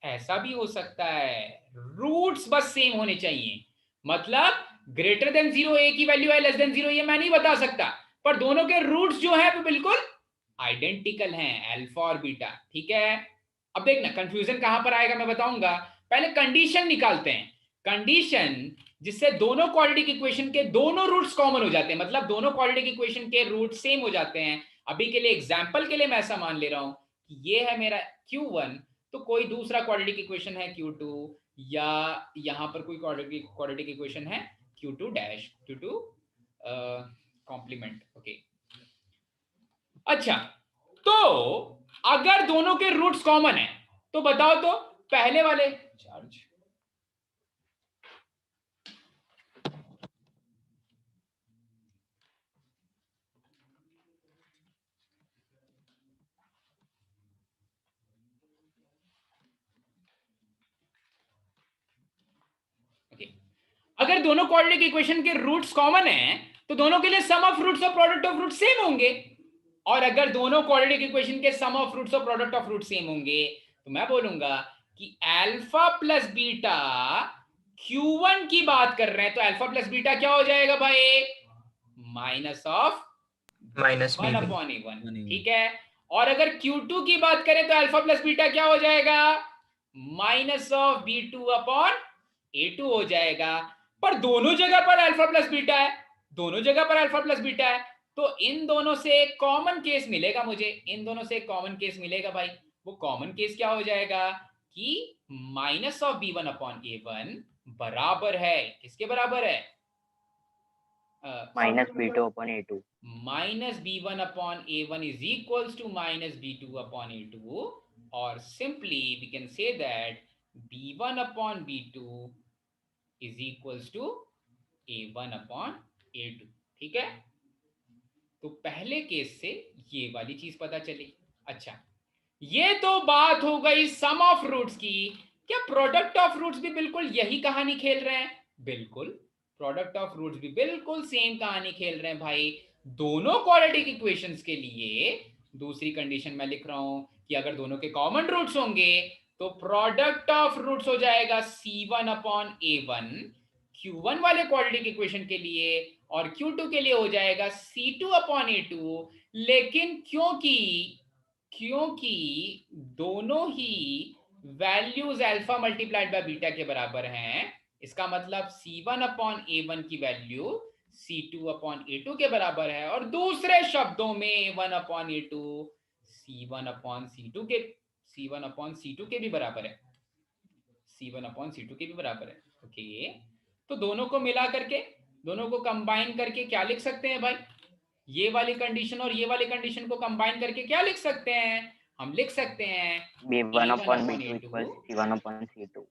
ऐसा भी हो सकता है, रूट्स बस सेम होने चाहिए। मतलब ग्रेटर देन 0 a की वैल्यू है, लेस देन 0 ये मैं नहीं बता सकता, पर दोनों के रूट्स जो है वो बिल्कुल आइडेंटिकल हैं, अल्फा और बीटा। ठीक है, अब देखना कंफ्यूजन कहां पर आएगा मैं बताऊंगा। पहले कंडीशन निकालते हैं, कंडीशन जिससे दोनों क्वाड्रेटिक इक्वेशन के दोनों रूट्स कॉमन हो जाते हैं, मतलब दोनों क्वाड्रेटिक इक्वेशन के रूट सेम हो जाते हैं। अभी के लिए एग्जांपल के लिए मैं ऐसा मान ले रहा हूं कि ये है मेरा q1, तो कोई दूसरा क्वाड्रेटिक इक्वेशन है q2, या यहां पर कोई क्वाड्रेटिक इक्वेशन है q2 dash, q2 complement. Okay, अच्छा, तो अगर दोनों के रूट्स कॉमन है तो बताओ तो पहले वाले चार्ज अगर दोनों क्वाड्रेटिक इक्वेशन के रूट्स कॉमन हैं तो दोनों के लिए सम ऑफ रूट्स और प्रोडक्ट ऑफ रूट्स सेम होंगे। और अगर दोनों क्वाड्रेटिक इक्वेशन के सम ऑफ रूट्स और प्रोडक्ट ऑफ रूट्स सेम होंगे तो मैं बोलूंगा कि अल्फा प्लस बीटा q1 की बात कर रहे हैं, तो अल्फा प्लस बीटा क्या हो जाएगा भाई? Minus of minus one upon a1। ठीक है, और अगर q2 की बात करें तो अल्फा प्लस बीटा क्या हो जाएगा? Minus of b2 upon a2 हो जाएगा। पर दोनों जगह पर अल्फा प्लस बीटा है, दोनों जगह पर अल्फा प्लस बीटा है, तो इन दोनों से एक कॉमन केस मिलेगा मुझे, इन दोनों से एक कॉमन केस मिलेगा भाई। वो कॉमन केस क्या हो जाएगा कि minus of b1 upon a1 बराबर है, किसके बराबर है? Minus b2 upon a2। Minus b1 upon a1 is equals to minus b2 upon a2, और simply we can say that b1 upon b2 is equals to a1 upon a2। ठीक है, तो पहले केस से ये वाली चीज पता चली। अच्छा, ये तो बात हो गई सम ऑफ रूट्स की। क्या प्रोडक्ट ऑफ रूट्स भी बिल्कुल यही कहानी खेल रहे हैं? बिल्कुल, प्रोडक्ट ऑफ रूट्स भी बिल्कुल सेम कहानी खेल रहे हैं भाई। दोनों क्वाड्रेटिक इक्वेशंस के लिए दूसरी कंडीशन मैं लिख रहा हूं कि अगर दोनों के कॉमन रूट्स होंगे तो प्रोडक्ट ऑफ रूट्स हो जाएगा C1 अपॉन A1 Q1 वाले क्वाड्रेटिक इक्वेशन के लिए, और Q2 के लिए हो जाएगा C2 अपॉन A2। लेकिन क्योंकि दोनों ही values alpha multiplied by beta के बराबर हैं, इसका मतलब C1 अपॉन A1 की वैल्यू C2 अपॉन A2 के बराबर है, और दूसरे शब्दों में A1 upon A2 C1 upon C2 के भी बराबर है, C1 अपॉन C2 के भी बराबर है। ओके, तो दोनों को मिला करके, दोनों को कंबाइन करके क्या लिख सकते हैं भाई? ये वाली कंडीशन और ये वाली कंडीशन को कंबाइन करके क्या लिख सकते हैं? हम लिख सकते हैं B1 upon B2 equals C1 upon C2.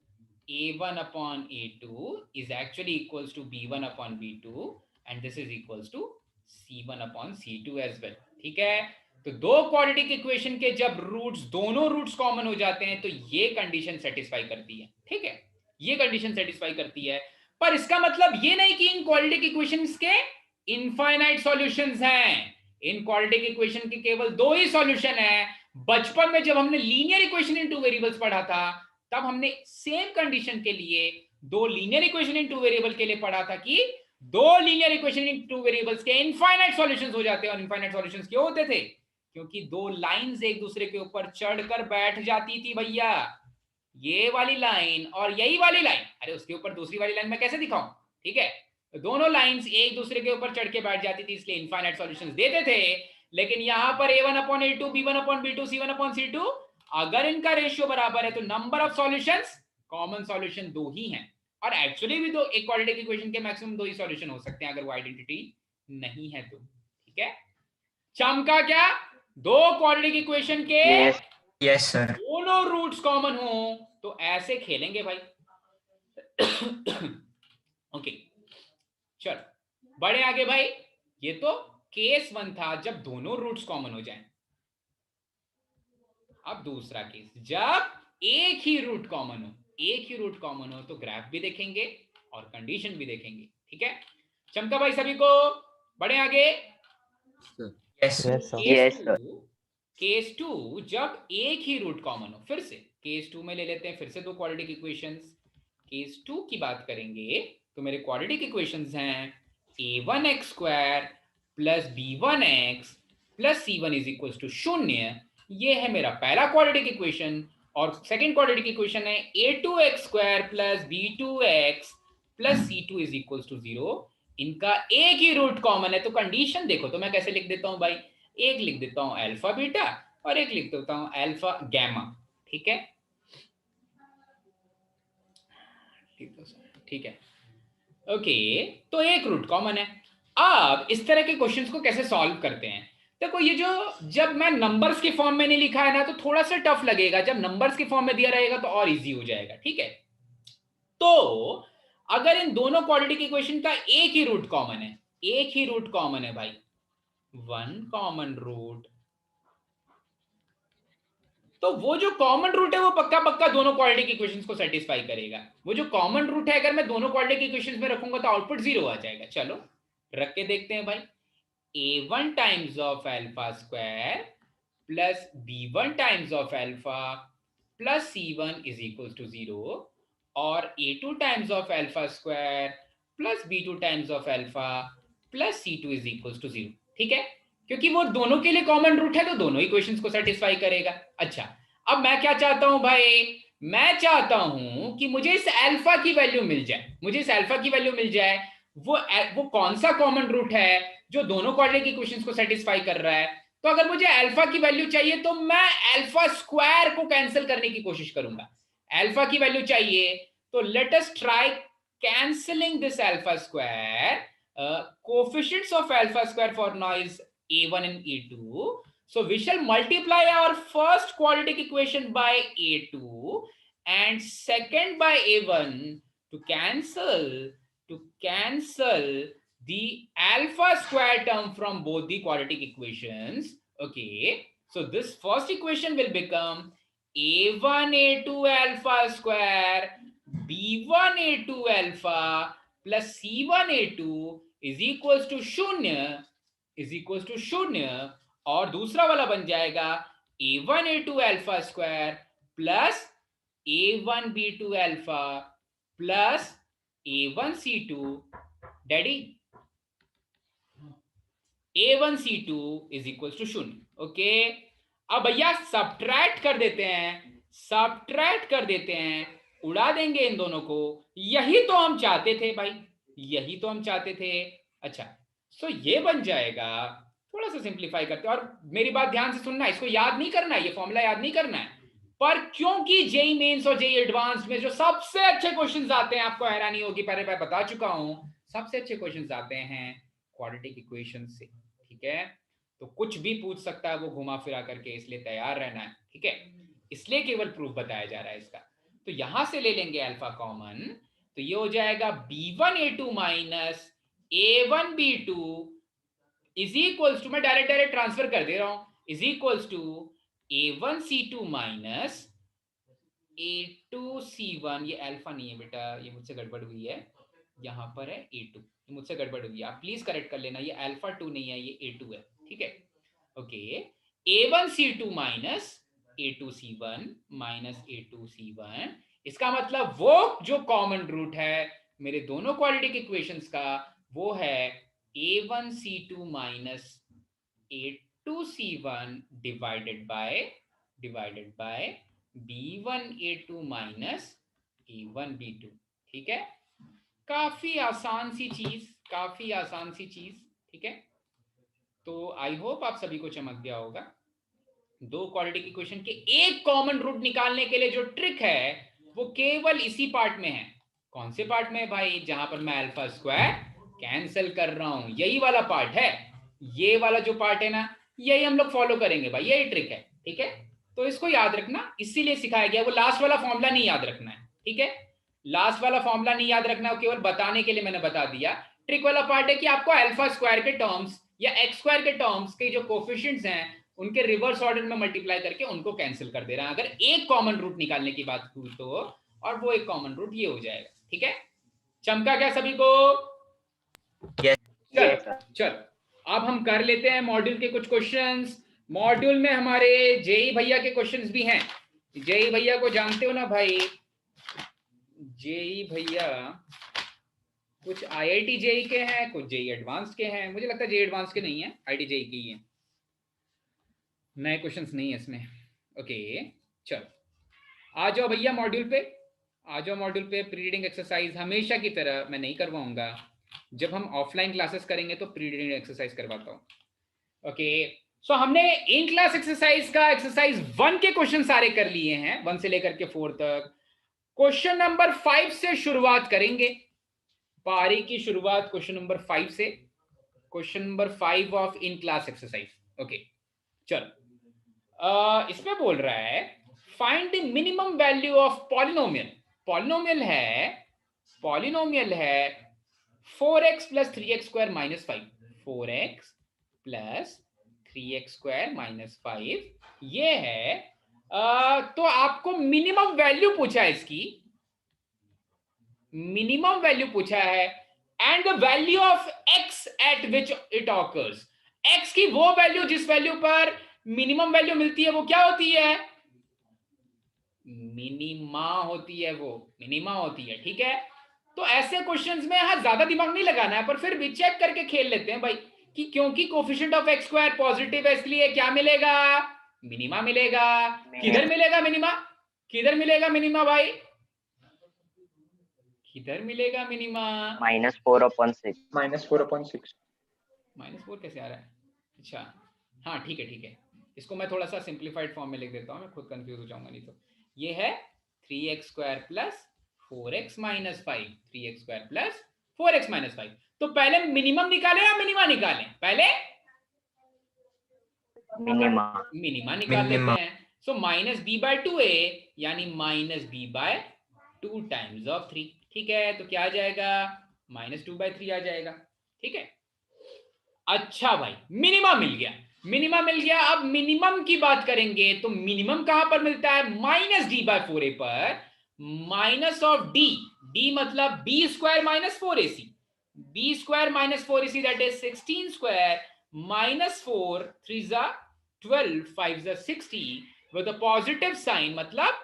A1 upon A2 is actually equals to B1 upon B2 and this is equals to C1 upon C2 as well। ठीक है, तो दो क्वाड्रेटिक इक्वेशन के जब रूट्स, दोनों रूट्स कॉमन हो जाते हैं तो ये कंडीशन सेटिस्फाई करती है। ठीक है, ये कंडीशन सेटिस्फाई करती है, पर इसका मतलब ये नहीं कि इन क्वाड्रेटिक इक्वेशंस के इनफाइनाइट सॉल्यूशंस हैं। इन क्वाड्रेटिक इक्वेशन के केवल दो ही सॉल्यूशन है। बचपन में जब हमने linear equation in two variables पढ़ा था, तब हमने सेम कंडीशन के लिए दो linear equation in two variable के लिए पढ़ा था कि दो linear equation in two variables के इनफाइनाइट सॉल्यूशंस हो जाते हैं। और इनफाइनाइट सॉल्यूशंस क्यों होते थे? क्योंकि दो लाइंस एक दूसरे के ऊपर चढ़कर बैठ जाती थी भैया, ये वाली लाइन और यही वाली लाइन। अरे उसके ऊपर दूसरी वाली लाइन मैं कैसे दिखाऊं? ठीक है, तो दोनों लाइंस एक दूसरे के ऊपर चढ़ के बैठ जाती थी, इसलिए इनफाइनाइट सॉल्यूशंस देते थे। लेकिन यहां पर A1 upon A2, B1 upon B2, C1 upon C2, अगर इनका रेशियो बराबर है तो number of solutions, common solution दो ही हैं। और एक्चुअली भी दो, एक क्वाड्रेटिक इक्वेशन के मैक्सिमम दो ही सॉल्यूशन हो सकते हैं अगर वो आइडेंटिटी नहीं है तो। ठीक है, चमका क्या? दो क्वाड्रेटिक इक्वेशन के यस सर। दोनों रूट्स कॉमन हो तो ऐसे खेलेंगे भाई। ओके, चल बड़े आगे भाई। ये तो केस 1 था जब दोनों रूट्स कॉमन हो जाएं। अब दूसरा केस, जब एक ही रूट कॉमन हो, एक ही रूट कॉमन हो तो ग्राफ भी देखेंगे और कंडीशन भी देखेंगे। ठीक है, चमका भाई सभी को? बड़े आगे। Yes sir. केस 2 जब एक ही रूट कॉमन हो, फिर से केस 2 में ले लेते हैं फिर से दो क्वाड्रेटिक इक्वेशंस। केस 2 की बात करेंगे तो मेरे क्वाड्रेटिक इक्वेशंस हैं a1x square plus b1x plus c1 is equal to 0। ये है मेरा पहला क्वाड्रेटिक इक्वेशन। और सेकंड क्वाड्रेटिक इक्वेशन है a2x square plus b2x plus c2 is equal to 0। इनका एक ही रूट कॉमन है, तो कंडीशन देखो तो मैं कैसे लिख देता हूं भाई? एक लिख देता हूं अल्फा बीटा और एक लिख देता हूं अल्फा गामा। ठीक है, ठीक है, ओके, तो एक रूट कॉमन है। अब इस तरह के क्वेश्चंस को कैसे सॉल्व करते हैं? देखो, ये जो जब मैं नंबर्स के फॉर्म में नहीं लिखा है ना तो थोड़ा सा टफ लगेगा, जब नंबर्स के फॉर्म में दिया रहेगा तो और इजी हो जाएगा। ठीक है, तो अगर इन दोनों क्वाड्रेटिक इक्वेशन का एक ही रूट कॉमन है, एक ही रूट कॉमन है भाई, वन कॉमन रूट, तो वो जो कॉमन रूट है वो पक्का पक्का दोनों क्वाड्रेटिक इक्वेशंस को सेटिस्फाई करेगा। वो जो कॉमन रूट है अगर मैं दोनों क्वाड्रेटिक इक्वेशंस में रखूंगा तो आउटपुट 0 आ जाएगा। चलो रख के देखते हैं भाई। a1 times of alpha square plus b1 times of alpha plus c1 is equal to 0 और a2 times of alpha square plus b2 times of alpha plus c2 is equal to 0। ठीक है, क्योंकि वो दोनों के लिए कॉमन रूट है तो दोनों इक्वेशंस को सेटिस्फाई करेगा। अच्छा, अब मैं क्या चाहता हूं भाई? मैं चाहता हूं कि मुझे इस अल्फा की वैल्यू मिल जाए, मुझे इस अल्फा की वैल्यू मिल जाए। वो कौन सा कॉमन रूट है जो दोनों क्वाड्रेटिक इक्वेशंस को सेटिस्फाई कर रहा है? तो अगर मुझे अल्फा की वैल्यू चाहिए तो मैं अल्फा स्क्वायर को कैंसिल करने की कोशिश करूंगा। अल्फा की वैल्यू चाहिए तो let us try cancelling this alpha square. Coefficients of alpha square for noise a1 and a2, so we shall multiply our first quadratic equation by a2 and second by a1 to cancel the alpha square term from both the quadratic equations. Okay, so this first equation will become a1 a2 alpha square b1 a2 alpha plus c1 a2 is equals to 0 is equal to 0 और दूसरा वाला बन जाएगा a1 a2 alpha square plus a1 b2 alpha plus a1 c2 डैडी a1 c2 is equal to 0। Okay, अब भैया subtract कर देते हैं, उड़ा देंगे इन दोनों को। यही तो हम चाहते थे भाई, यही तो हम चाहते थे। अच्छा, सो ये बन जाएगा, थोड़ा सा सिंप्लीफाई करते हैं, और मेरी बात ध्यान से सुनना, इसको याद नहीं करना है, ये फॉर्मूला याद नहीं करना है, पर क्योंकि जेई मेंस और जेई एडवांस में जो सबसे अच्छे क्वेश्चंस आते हैं, आपको हैरानी होगी, पहले मैं बता चुका हूं, सबसे अच्छे क्वेश्चंस आते हैं क्वाड्रेटिक इक्वेशन से। ठीक है, तो कुछ भी पूछ सकता है वो घुमा फिरा करके, इसलिए तैयार रहना है। ठीक है, इसलिए केवल प्रूफ बताया जा रहा है इसका। तो यहां से ले लेंगे अल्फा कॉमन, तो ये हो जाएगा b1 a2 minus a1 b2 is equals to, मैं डायरेक्ट ट्रांसफर कर दे रहा हूं, is equals to a1 c2 minus a2 c1। ये अल्फा नहीं है बेटा, ये मुझसे गड़बड़ हुई है, यहां पर है a2, ये मुझसे गड़बड़ हुई है, आप प्लीज करेक्ट कर लेना, ये अल्फा 2 नहीं है, ये a2 है। ठीक है, okay, a1 c2 minus a2 c1 minus a2 c1, इसका मतलब वो जो कॉमन रूट है मेरे दोनों क्वाड्रेटिक इक्वेशंस का, वो है a1 c2 minus a2 c1 divided by b1 a2 minus a1 b2। ठीक है, काफी आसान सी चीज। ठीक है, तो आई होप आप सभी को चमक गया होगा। दो क्वाड्रेटिक इक्वेशन के एक कॉमन रूट निकालने के लिए जो ट्रिक है वो केवल इसी पार्ट में है। कौन से पार्ट में भाई? जहां पर मैं अल्फा स्क्वायर कैंसिल कर रहा हूं, यही वाला पार्ट है। ये वाला जो पार्ट है ना, यही हम लोग फॉलो करेंगे भाई, यही ट्रिक है। ठीक है, तो इसको याद रखना, इसीलिए सिखाया गया। वो लास्ट वाला फॉर्मूला नहीं याद रखना है। ठीक है, लास्ट वाला फॉर्मूला नहीं याद रखना, केवल बताने के लिए मैंने बता दिया। ट्रिक वाला पार्ट है कि आपको अल्फा स्क्वायर के टर्म्स या एक्स स्क्वायर के टर्म्स के जो कोफिशिएंट्स हैं उनके रिवर्स ऑर्डर में मल्टीप्लाई करके उनको कैंसिल कर दे रहा है, अगर एक कॉमन रूट निकालने की बात हुई तो, और वो एक कॉमन रूट ये हो जाएगा। ठीक है, चमका क्या सभी को? चल अब हम कर लेते हैं मॉड्यूल के कुछ क्वेश्चंस। मॉड्यूल में हमारे जेई भैया के क्वेश्चंस भी हैं। जेई भैया को जानते हो ना भाई? जेई भैया कुछ आईआईटी जेई के हैं, कुछ जेई एडवांस के हैं। मुझे लगता है जेई एडवांस के नहीं है, आईटी जेई के ही है। नए क्वेश्चंस नहीं है इसमें। ओके चल, आ जाओ भैया मॉड्यूल पे, आ जाओ मॉड्यूल पे। प्री रीडिंग एक्सरसाइज हमेशा की तरह मैं नहीं करवाऊंगा, जब हम ऑफलाइन क्लासेस करेंगे तो प्री रीडिंग एक्सरसाइज करवाता हूं। ओके, सो हमने इन क्लास एक्सरसाइज का एक्सरसाइज 1 के क्वेश्चन सारे कर लिए हैं, 1 से लेकर के 4 तक। क्वेश्चन नंबर 5 से शुरुआत करेंगे। पारी की शुरुआत क्वेश्चन नंबर 5 से, question number 5 of in class exercise. Okay चल, इसमें बोल रहा है find the minimum value of polynomial. Polynomial है 4x plus 3x square minus 5। 4x plus 3x square minus 5 ये है। तो आपको मिनिमम वैल्यू पूछा है, इसकी मिनिमम वैल्यू पूछा है, and the value of x eight which it occurs. x की वो वैल्यू जिस वैल्यू पर मिनिमम वैल्यू मिलती है वो क्या होती है? मिनिमा होती है, वो मिनिमा होती है। ठीक है, तो ऐसे क्वेश्चंस में हाँ ज्यादा दिमाग नहीं लगाना है, पर फिर भी चेक करके खेल लेते हैं भाई, कि क्योंकि coefficient of x square positive है इसलिए क्या मिलेगा? मिनिमा मिलेगा। किधर मिलेगा मिनिमा? किधर मिलेगा मिनिमा भाई? किधर मिलेगा मिनिमा? -4/6। -4/6। -4 कैसे आ रहा है? अच्छा हाँ ठीक है, इसको मैं थोड़ा सा सिंप्लीफाइड फॉर्म में लिख देता हूँ, मैं खुद कंफ्यूज हो जाऊंगा नहीं तो। ये है 3x square plus 4x minus 5, 3x square plus 4x minus 5। तो पहले मिनिमम निकालें या मिनिमा निकालें? पहले मिनिमा निकाल लेते हैं। सो -b/2a यानी -b/2 टाइम्स ऑफ 3। ठीक है, तो क्या आ जाएगा? -2/3 आ जाएगा। ठीक है, अच्छा भाई मिनिमम मिल गया, मिनिमम मिल गया। अब मिनिमम की बात करेंगे तो मिनिमम कहां पर मिलता है? -d/4a पर, माइनस ऑफ d, d मतलब b square minus 4ac, b square minus 4ac that is 16 square -4 3 जा 12 5 जा 60 with a positive sign मतलब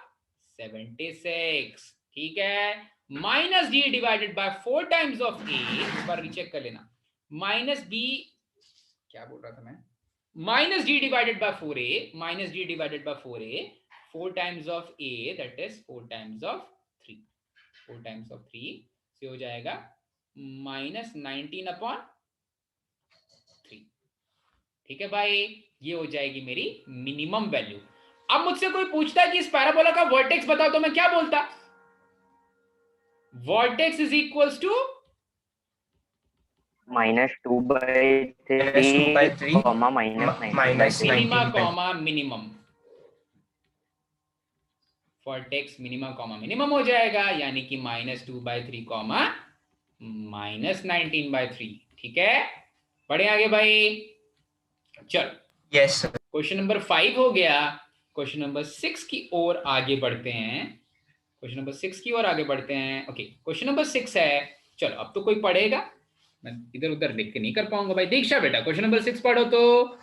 76, ठीक है। Minus D divided by 4 times of A, एक बार रीचेक कर लेना, माइनस बी, क्या बोल रहा था मैं, minus D divided by 4a, minus D divided by 4a, 4 times of a that is 4 times of 3, 4 times of 3 से हो जाएगा -19/3, ठीक है भाई, ये हो जाएगी मेरी मिनिमम वैल्यू। अब मुझसे कोई पूछता है कि इस पैराबोला का वर्टेक्स बताओ, तो मैं क्या बोलता, vertex is equals to -2/3, comma minus minima 19/3. Comma minimum, vertex minima comma minimum हो जाएगा, यानी कि -2/3 कॉमा -19/3, ठीक है। पढ़े आगे भाई, चलो Yes, sir. क्वेश्चन नंबर 5 हो गया। क्वेश्चन नंबर 6 की ओर आगे बढ़ते हैं, क्वेश्चन नंबर 6 की ओर आगे बढ़ते हैं। ओके, क्वेश्चन नंबर 6 है, चलो अब तो कोई पढ़ेगा, मैं इधर उधर लिख के नहीं कर पाऊंगा भाई। दीक्षा बेटा क्वेश्चन नंबर 6 पढ़ो तो।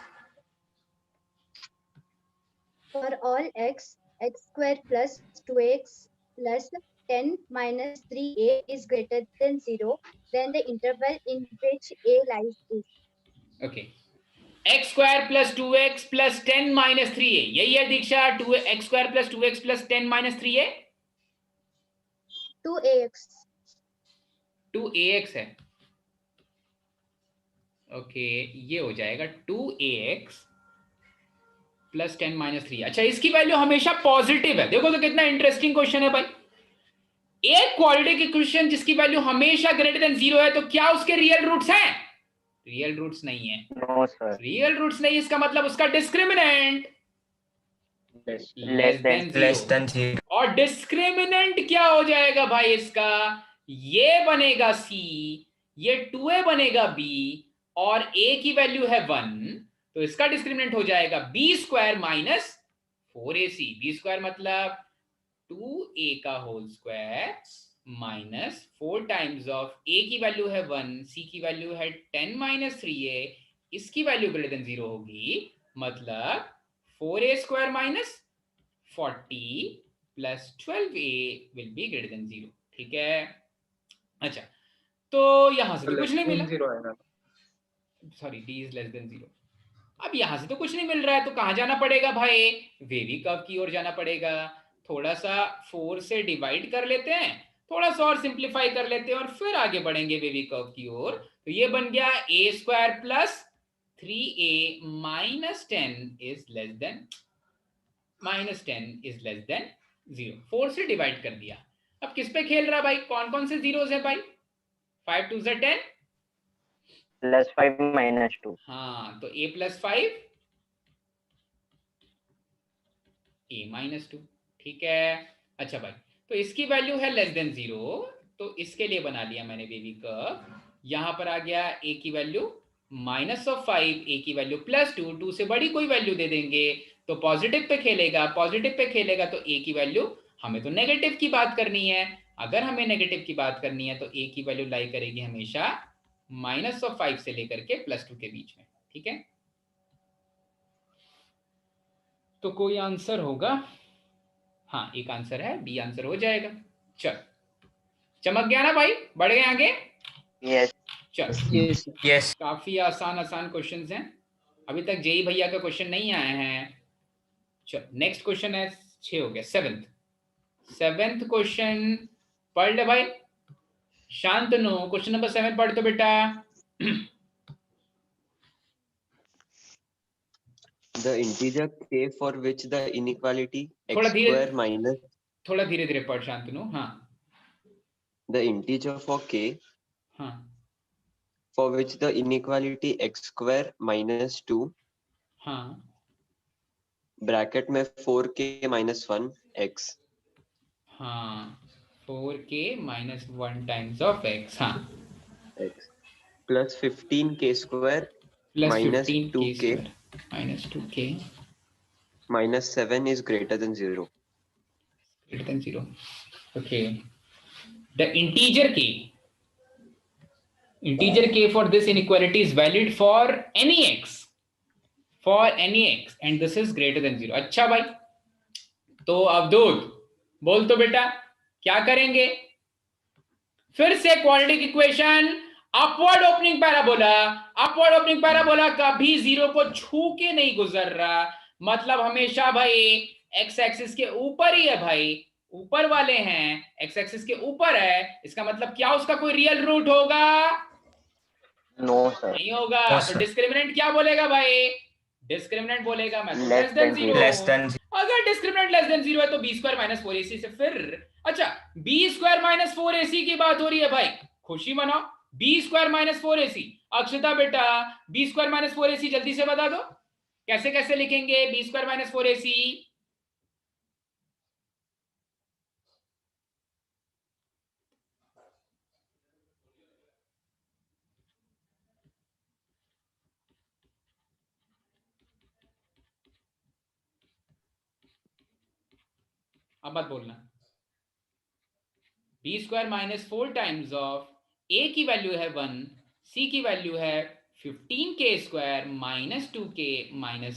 For all x, x square plus 2x plus 10 minus 3a is greater than 0, then the interval in which a lies is. Okay, x square plus 2x plus 10 minus 3a, यही है दीक्षा, 2x square plus 2x plus 10 minus 3a, 2ax. 2ax है। Okay, ये हो जाएगा 2ax plus 10 minus 3। अच्छा, इसकी value हमेशा positive है। देखो तो कितना इंटरेस्टिंग क्वेश्चन है भाई, एक क्वाड्रेटिक इक्वेशन जिसकी वैल्यू हमेशा ग्रेटर देन 0 है, तो क्या उसके रियल रूट्स हैं? रियल रूट्स नहीं है। No, sir. रियल रूट्स नहीं, इसका मतलब उसका discriminant less than Less than 0. और डिस्क्रिमिनेंट क्या हो जाएगा भाई इसका, ये बनेगा c, ये 2a बनेगा b, और a की वैल्यू है 1, तो इसका डिस्क्रिमिनेंट हो जाएगा b square minus 4ac। b square मतलब 2a का whole square minus 4 times of a की वैल्यू है 1, c की वैल्यू है 10 माइनस 3a, इसकी वैल्यू ग्रेटर देन 0 होगी, मतलब 4a square minus 40 plus 12a will be greater than 0, ठीक है। अच्छा, तो यहां से तो कुछ नहीं मिला, sorry d is less than 0। अब यहां से तो कुछ नहीं मिल रहा है, तो कहां जाना पड़ेगा भाई, वेवी कर्व की ओर जाना पड़ेगा। थोड़ा सा 4 से डिवाइड कर लेते हैं, थोड़ा सा और सिंप्लीफाई कर लेते हैं, और फिर आगे बढ़ेंगे वेवी कर्व की ओर। तो ये बन गया a square plus 3a minus 10 is less then -10 4 से डिवाइड कर दिया। अब किस पे खेल रहा भाई, कौन कौन से जीरोस है भाई, 5 2 10, +5 -2. हाँ, तो a प्लस 5 a माइनस 2, ठीक है। अच्छा भाई, तो इसकी वैल्यू है लेस देन 0, तो इसके लिए बना लिया मैंने वेवी कर्व। यहां पर आ गया a की वैल्यू -5, a की वैल्यू +2, 2 से बड़ी कोई वैल्यू दे देंगे तो पॉजिटिव पे खेलेगा, पॉजिटिव पे खेलेगा तो a की वैल्यू, हमें तो नेगेटिव की बात करनी है। अगर हमें नेगेटिव की बात करनी है तो a की वैल्यू लाई करेगी हमेशा -5 से लेकर के +2 के बीच में, ठीक है। तो कोई आंसर होगा, हाँ एक आंसर है, बी आंसर हो जाएगा। चल, चमक गया ना भाई, बढ़ गए आगे। Yes. चल, Yes. काफी आसान आसान क्वेश्चंस हैं, अभी तक जेई भैया का क्वेश्चन नहीं आए हैं। चल, नेक्स्ट क्वेश्चन है 6 हो गया, सेवेंथ क्वेश्चन पढ़ ले भाई। शांतनु क्वेश्चन नंबर 7 पढ़ तो बेटा। The integer k for which the inequality x थोड़ा धीरे, square minus थोड़ा धीरे धीरे पढ़ शांतनु। हाँ the integer for k हाँ for which the inequality x square minus 2 हाँ ब्रैकेट में 4k minus 1 x हाँ, 4k minus 1 times of x, हाँ, x plus 15k square plus minus 15k 2k square minus 2k minus 7 is greater than 0. greater than 0. Okay, the integer k integer k for this inequality is valid for any x and this is greater than 0. अच्छा भाई, तो अवधूत बोल तो बेटा क्या करेंगे? फिर से quadratic equation, upward opening parabola कभी 0 को छू के नहीं गुजर रहा, मतलब हमेशा भाई एक्स एक्सिस के ऊपर ही है भाई, ऊपर वाले हैं, एक्स एक्सिस के ऊपर है, इसका मतलब क्या उसका कोई रियल रूट होगा? नो सर, नहीं होगा। No, तो sir. डिस्क्रिमिनेंट क्या बोलेगा भाई? डिस्क्रिमिनेंट बोलेगा लेस देन 0। लेस देन अगर डिस्क्रिमिनेंट लेस देन 0 है तो b² - 4ac से फिर, अच्छा b² - 4ac की बात हो रही है भाई, खुशी मनाओ, b² - 4ac। अक्षता बेटा b² - 4ac जल्दी से बता दो कैसे कैसे लिखेंगे b² - 4ac? अब मत बोलना। b² - 4 टाइम्स ऑफ a की वैल्यू है 1, c की वैल्यू है 15k² - 2k -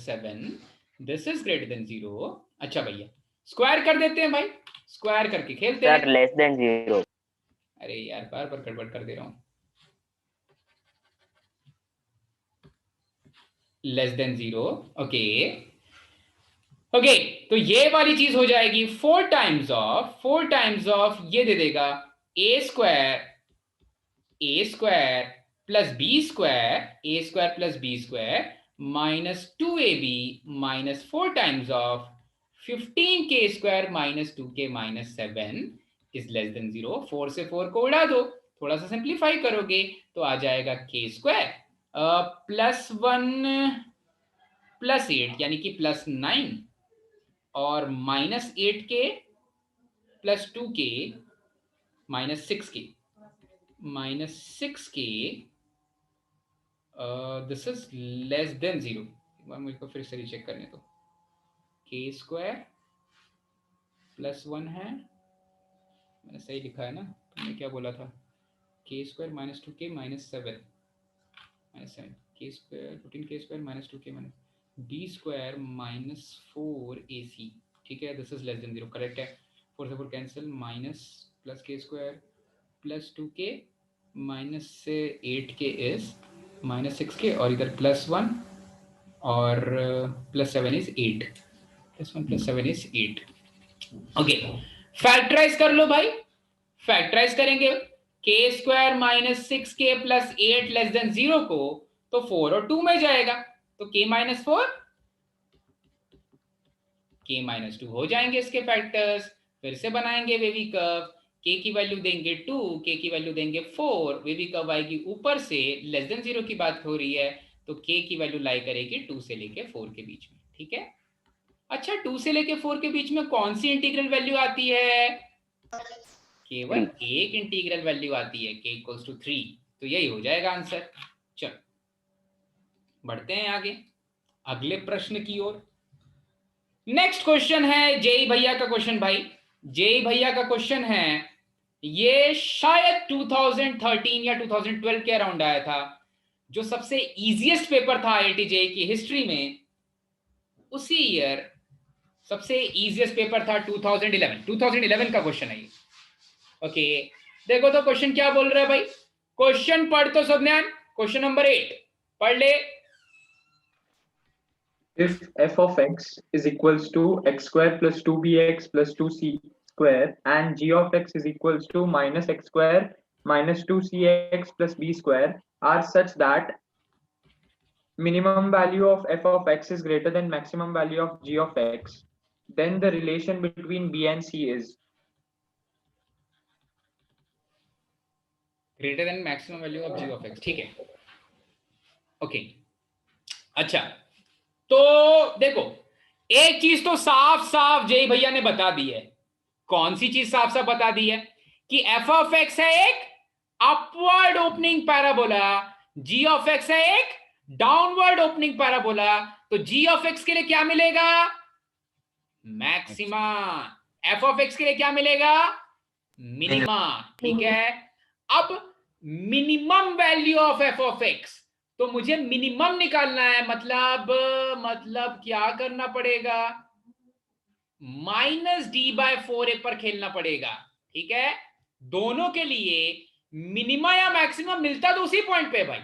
7, this is greater then 0। अच्छा भैया स्क्वायर कर देते हैं भाई, स्क्वायर करके खेलते सर हैं। Less than 0। अरे यार बार बार गड़बड़ कर दे रहा हूं। लेस देन 0, ओके ओके, तो ये वाली चीज हो जाएगी 4 टाइम्स ऑफ ये दे देगा a² plus b² minus 2ab minus 4 times of 15k² - 2k - 7 is less than 0। 4 से 4 को उड़ा दो, थोड़ा सा सिंप्लीफाई करोगे तो आ जाएगा k² प्लस 1 प्लस 8 यानी कि प्लस 9 और minus 8k plus 2k minus 6k this is less than 0। मुझको फिर से रीचेक करने दो। k² प्लस 1 है, मैंने सही लिखा है ना? तुमने क्या बोला था? k² - 2k - 7 k² 15k² - 2k b² - 4ac, ठीक है, this is less than 0, correct है। 4 से 4 cancel, minus plus k² plus 2k minus से 8k इज माइनस 6k और इधर प्लस 1 और plus 7 is 8, plus 1 plus 7 is 8। Okay, factorise कर लो भाई, फैक्टराइज करेंगे k² - 6k plus 8 less than 0 को, तो 4 और 2 में जाएगा, तो k - 4 k - 2 हो जाएंगे इसके फैक्टर्स। फिर से बनाएंगे वेवी कर्व, k की वैल्यू देंगे 2, k की वैल्यू देंगे 4, वेवी कर्व आएगी ऊपर से, लेस देन 0 की बात हो रही है, तो k की वैल्यू लाई करेगी 2 से लेके 4 के बीच में, ठीक है। अच्छा 2 से लेके 4 के बीच में कौन सी इंटीग्रल वैल्यू आती है? केवल एक इंटीग्रल वैल्यू आती है, k = 3, तो यही हो जाएगा आंसर। चलो बढ़ते हैं आगे अगले प्रश्न की ओर। नेक्स्ट क्वेश्चन है जेई भैया का क्वेश्चन भाई, जेई भैया का क्वेश्चन है, ये शायद 2013 या 2012 के अराउंड आया था, जो सबसे इजीएस्ट पेपर था आईआईटी जेई की हिस्ट्री में, उसी ईयर सबसे इजीएस्ट पेपर था 2011 का क्वेश्चन है ये। ओके देखो तो क्वेश्चन क्या बोल रहा है भाई, क्वेश्चन पढ़ तो सब ध्यान, क्वेश्चन नंबर 8 पढ़ ले। If f of x is equals to x² plus 2bx plus 2c square and g of x is equals to minus x² minus 2cx plus b square are such that minimum value of f of x is greater than maximum value of g of x, then the relation between b and c is greater than maximum value of g of x, ठीक है। Okay अच्छा तो देखो एक चीज तो साफ साफ जेई भैया ने बता दी है, कौन सी चीज साफ साफ बता दी है कि f of x है एक upward opening parabola, g of x है एक डाउनवर्ड ओपनिंग पैराबोला, तो g of x के लिए क्या मिलेगा? मैक्सिमा। f of x के लिए क्या मिलेगा? मिनिमा, ठीक है। अब minimum value of F of x. तो मुझे मिनिमम निकालना है, मतलब क्या करना पड़ेगा, -d/4a पर खेलना पड़ेगा। ठीक है, दोनों के लिए मिनिमा या मैक्सिमम मिलता तो उसी पॉइंट पे भाई।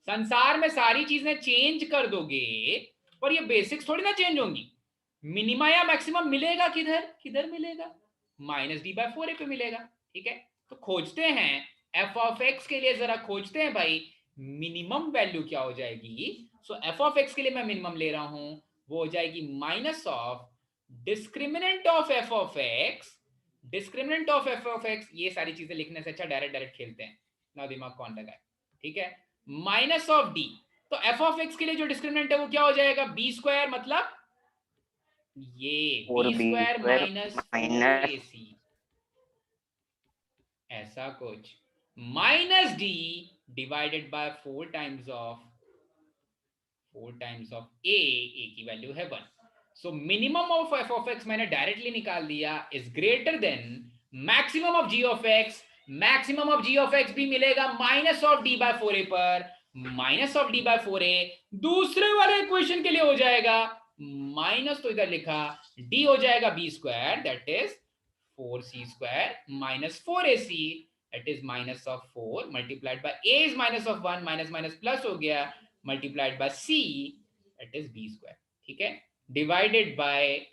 संसार में सारी चीजें चेंज कर दोगे पर ये बेसिक्स थोड़ी ना चेंज होंगी। मिनिमा या मैक्सिमम मिलेगा किधर, किधर मिलेगा, -d/4a पे मिलेगा। ठीक है, तो खोजते हैं एफ ऑफ एक्स के लिए, जरा खोजते हैं भाई मिनिमम वैल्यू क्या हो जाएगी। सो एफ ऑफ एक्स के लिए मैं मिनिमम ले रहा हूं, वो हो जाएगी minus of discriminant of F of x, discriminant of F of x. ये सारी चीजें लिखने से अच्छा डायरेक्ट खेलते हैं ना, दिमाग कौन लगाए। ठीक है, माइनस ऑफ डी। तो एफ ऑफ एक्स के लिए जो डिस्क्रिमिनेंट है वो क्या हो जाएगा, बी स्क्वायर, मतलब ये बी स्क्वायर माइनस 4ac, ऐसा कुछ, minus D divided by 4 times of A की वैल्यू है 1। So minimum of F of x मैंने डायरेक्टली निकाल दिया is greater than maximum of G of x. Maximum of G of x भी मिलेगा minus of d/4a पर, minus of d/4a। दूसरे वाले इक्वेशन के लिए हो जाएगा माइनस, तो इधर लिखा d हो जाएगा b square, that is 4c² minus 4ac, that is minus of 4 multiplied by a is minus of 1, minus minus plus हो गया, multiplied by c, that is b square. ठीक है, divided by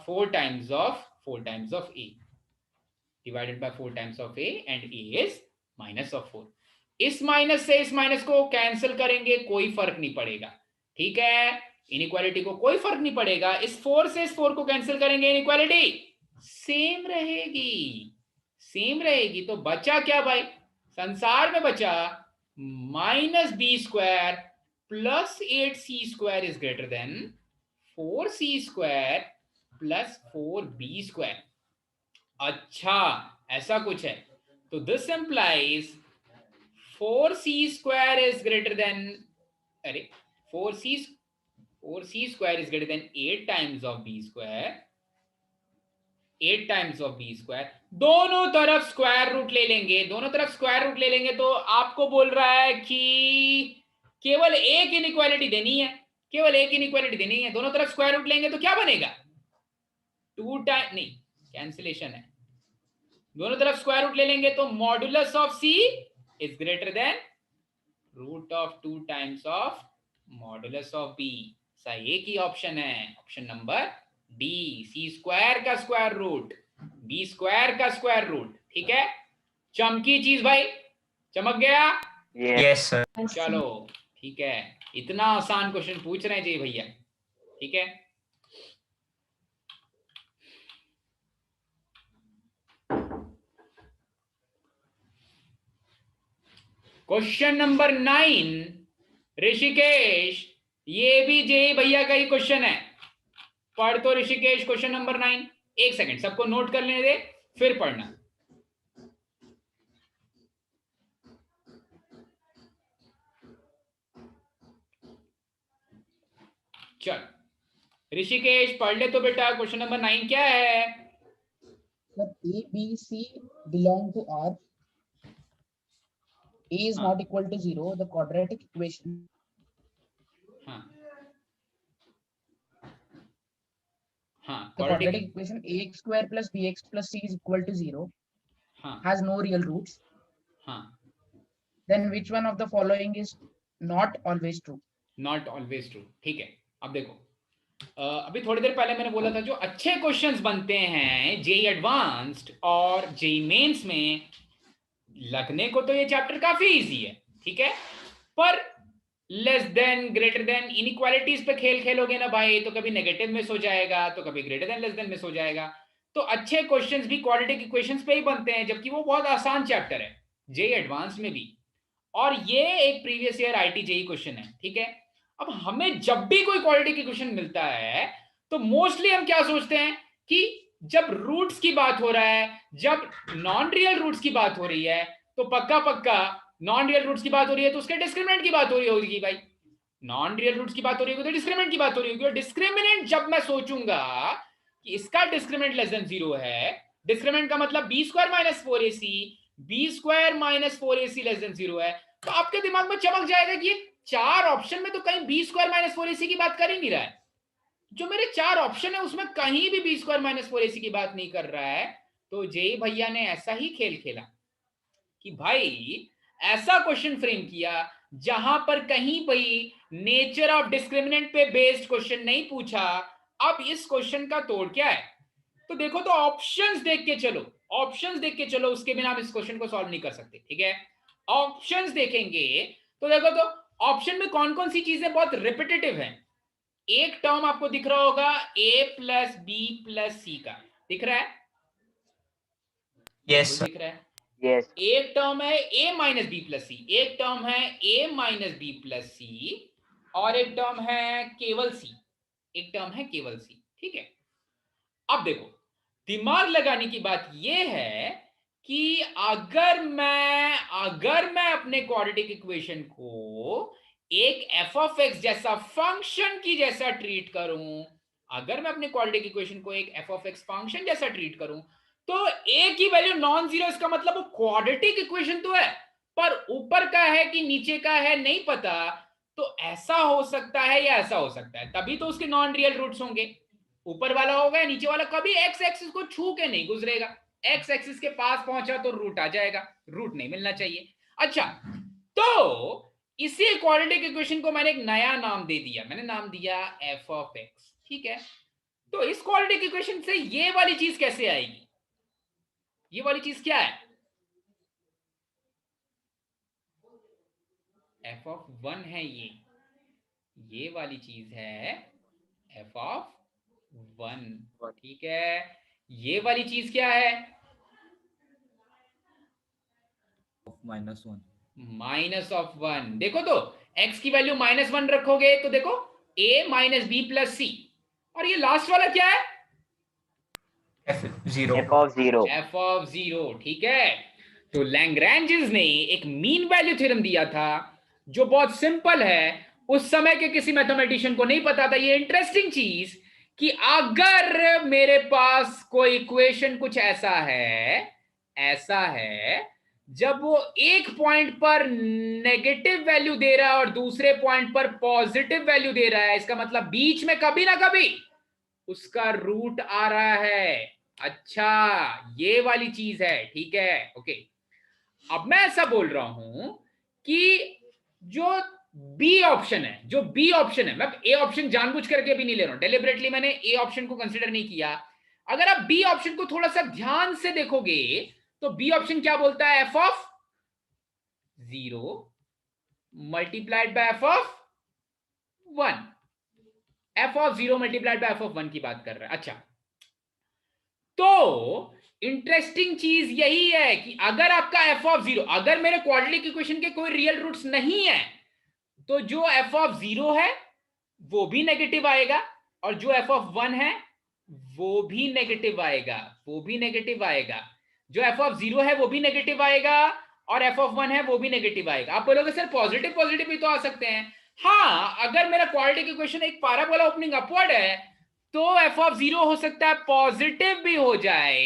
4 times of a, divided by 4 times of a and a is minus of 4। इस minus से इस minus को cancel करेंगे, कोई फर्क नहीं पड़ेगा। ठीक है, इनइक्वालिटी को कोई फर्क नहीं पड़ेगा। इस 4 से इस 4 को कैंसिल करेंगे, इनइक्वालिटी सेम रहेगी। तो बचा क्या भाई, संसार में बचा -b² plus 8c² is greater then 4c² plus 4b²। अच्छा, ऐसा कुछ है, तो this implies 4c² is greater then, 4c² is greater then 8 times of b², 8 times of b²। दोनों तरफ स्क्वायर रूट ले लेंगे, तो आपको बोल रहा है कि केवल एक इनइक्वालिटी देनी है, दोनों तरफ स्क्वायर रूट लेंगे तो क्या बनेगा, 2 टाइम, नहीं कैंसिलेशन है, दोनों तरफ स्क्वायर रूट ले लेंगे तो modulus of c is greater than root of 2 times of modulus of b। सही एक ही ऑप्शन है, ऑप्शन नंबर डी, c² का स्क्वायर रूट, b² का स्क्वायर रूट। ठीक है, चमकी चीज भाई, चमक गया। Yes sir. चलो ठीक है, इतना आसान क्वेश्चन पूछ रहे हैं जी भैया। ठीक है, क्वेश्चन नंबर 9 ऋषिकेश, ये भी जेई भैया का ही क्वेश्चन है। पढ़ तो ऋषिकेश क्वेश्चन नंबर 9। एक सेकंड, सबको नोट कर लेने दे फिर पढ़ना। चल ऋषिकेश पढ़ ले तो बेटा, क्वेश्चन नंबर 9 क्या है। A, B, C belong to R. A is not equal to 0. The quadratic equation. The quadratic equation ax² plus bx plus c is equal to 0 has no real roots. Then which one of the following is not always true? Not always true. ठीक है, अब देखो, अभी थोड़ी देर पहले मैंने बोला था जो अच्छे क्वेश्चंस बनते हैं जेई एडवांस्ड और जेई मेंस में, लगने को तो ये चैप्टर काफी इजी है। ठीक है, पर less than greater than inequalities पे खेलोगे ना भाई, तो कभी नेगेटिव मिस हो जाएगा, तो कभी greater than less than miss हो जाएगा। तो अच्छे क्वेश्चंस भी क्वाड्रेटिक इक्वेशंस पे ही बनते हैं, जबकि वो बहुत आसान चैप्टर है जेई एडवांस में भी, और ये एक previous year IIT JEE question है। ठीक है, अब हमें जब भी कोई क्वाड्रेटिक इक्वेशन मिलता है तो मोस्टली हम क्या सोचते हैं कि जब रूट्स की बात हो रहा है, जब नॉन रियल रूट्स की बात हो रही है, तो पक्का नॉन रियल रूट्स की बात हो रही है तो उसके डिस्क्रिमिनेंट की बात हो रही होगी भाई। नॉन रियल रूट्स की बात हो रही होगी तो डिस्क्रिमिनेंट की बात हो रही होगी, और डिस्क्रिमिनेंट जब मैं सोचूंगा कि इसका डिस्क्रिमिनेंट लेस देन 0 है, डिस्क्रिमिनेंट का मतलब B square minus 4ac, B square minus 4ac less than 0 है, तो आपके दिमाग में चमक जाएगा कि ये 4 ऑप्शन में तो कहीं बी स्क्वायर माइनस 4ac की बात कर ही नहीं रहा है। जो मेरे 4 ऑप्शन है उसमें कहीं भी बी स्क्वायर माइनस 4ac की बात नहीं कर रहा है। तो जेई भैया ने ऐसा ही खेल खेला कि भाई ऐसा क्वेश्चन फ्रेम किया जहां पर कहीं भाई नेचर ऑफ डिस्क्रिमिनेंट पे बेस्ड क्वेश्चन नहीं पूछा। अब इस क्वेश्चन का तोड़ क्या है? तो देखो, तो ऑप्शंस देख के चलो, ऑप्शंस देख के चलो, उसके बिना आप इस क्वेश्चन को सॉल्व नहीं कर सकते। ठीक है, ऑप्शंस देखेंगे तो देखो, तो ऑप्शन में कौन कौन सी चीजें बहुत रिपीटेटिव हैं। एक टर्म आपको दिख रहा होगा a प्लस बी प्लस सी का, दिख रहा है? Yes, sir. दिख रहा है? Yes. एक टर्म है a माइनस बी प्लस सी, एक टर्म है a माइनस बी प्लस सी, और एक टर्म है केवल c, एक टर्म है केवल c। ठीक है, अब देखो, दिमाग लगाने की बात यह है कि अगर मैं अपने क्वाड्रेटिक इक्वेशन को एक एफ ऑफ एक्स जैसा फंक्शन की जैसा ट्रीट करूं, अगर मैं अपने क्वाड्रेटिक इक्वेशन को एक एफ ऑफ एक्स फंक्शन जैसा ट्रीट करूं, तो ए की वैल्यू नॉन जीरो, इसका मतलब वो क्वाड्रेटिक इक्वेशन तो है पर ऊपर का है कि नीचे का है नहीं पता। तो ऐसा हो सकता है या ऐसा हो सकता है, तभी तो उसके नॉन रियल रूट्स होंगे। ऊपर वाला होगा या नीचे वाला, कभी एक्स एक्सिस को छू के नहीं गुजरेगा। एक्स एक्सिस के पास पहुंचा तो रूट आ जाएगा, रूट नहीं मिलना चाहिए। अच्छा, तो इसी क्वाड्रेटिक इक्वेशन को मैंने एक नया नाम दे दिया, मैंने नाम दिया एफ ऑफ एक्स। ठीक है, तो इस क्वाड्रेटिक इक्वेशन से ये वाली चीज कैसे आएगी? ये वाली चीज क्या है? एफ ऑफ 1 है ये वाली चीज है एफ ऑफ 1। ठीक है, ये वाली चीज क्या है? -1 माइनस ऑफ 1। देखो, तो x की वैल्यू -1 रखोगे तो देखो a माइनस बी प्लस सी, और ये लास्ट वाला क्या है? F0. F of 0. F of 0। ठीक है, तो लैग्रैंजेस ने एक मीन वैल्यू थ्योरम दिया था जो बहुत सिंपल है, उस समय के किसी मैथमेटिशियन को नहीं पता था ये इंटरेस्टिंग चीज कि अगर मेरे पास कोई इक्वेशन कुछ ऐसा है जब वो एक पॉइंट पर नेगेटिव वैल्यू दे रहा है और दूसरे पॉइंट पर पॉजिटिव वैल्यू दे रहा है, इसका मतलब बीच में कभी ना कभी उसका रूट आ रहा है। अच्छा, ये वाली चीज है। ठीक है, ओके। अब मैं ऐसा बोल रहा हूं कि जो बी ऑप्शन है, मैं ए ऑप्शन जानबूझ करके भी नहीं ले रहा हूं, डेलिबरेटली मैंने ए ऑप्शन को कंसीडर नहीं किया। अगर आप बी ऑप्शन को थोड़ा सा ध्यान से देखोगे तो बी ऑप्शन क्या बोलता है? F of 0 multiplied by F of 1, F of 0 multiplied by F of 1 की बात कर रहा है। अच्छा, तो इंटरेस्टिंग चीज यही है कि अगर आपका एफ ऑफ 0, अगर मेरे क्वाड्रेटिक इक्वेशन के कोई रियल रूट्स नहीं है तो जो एफ ऑफ 0 है वो भी नेगेटिव आएगा, और जो एफ ऑफ 1 है वो भी नेगेटिव आएगा, जो एफ ऑफ 0 है वो भी नेगेटिव आएगा, और एफ ऑफ 1 है वो भी नेगेटिव आएगा। आप बोलोगे सर पॉजिटिव भी तो आ सकते हैं। हाँ, अगर मेरा क्वाड्रेटिक इक्वेशन एक पैराबोला ओपनिंग अपवर्ड है तो एफ ऑफ 0 हो सकता है पॉजिटिव भी हो जाए,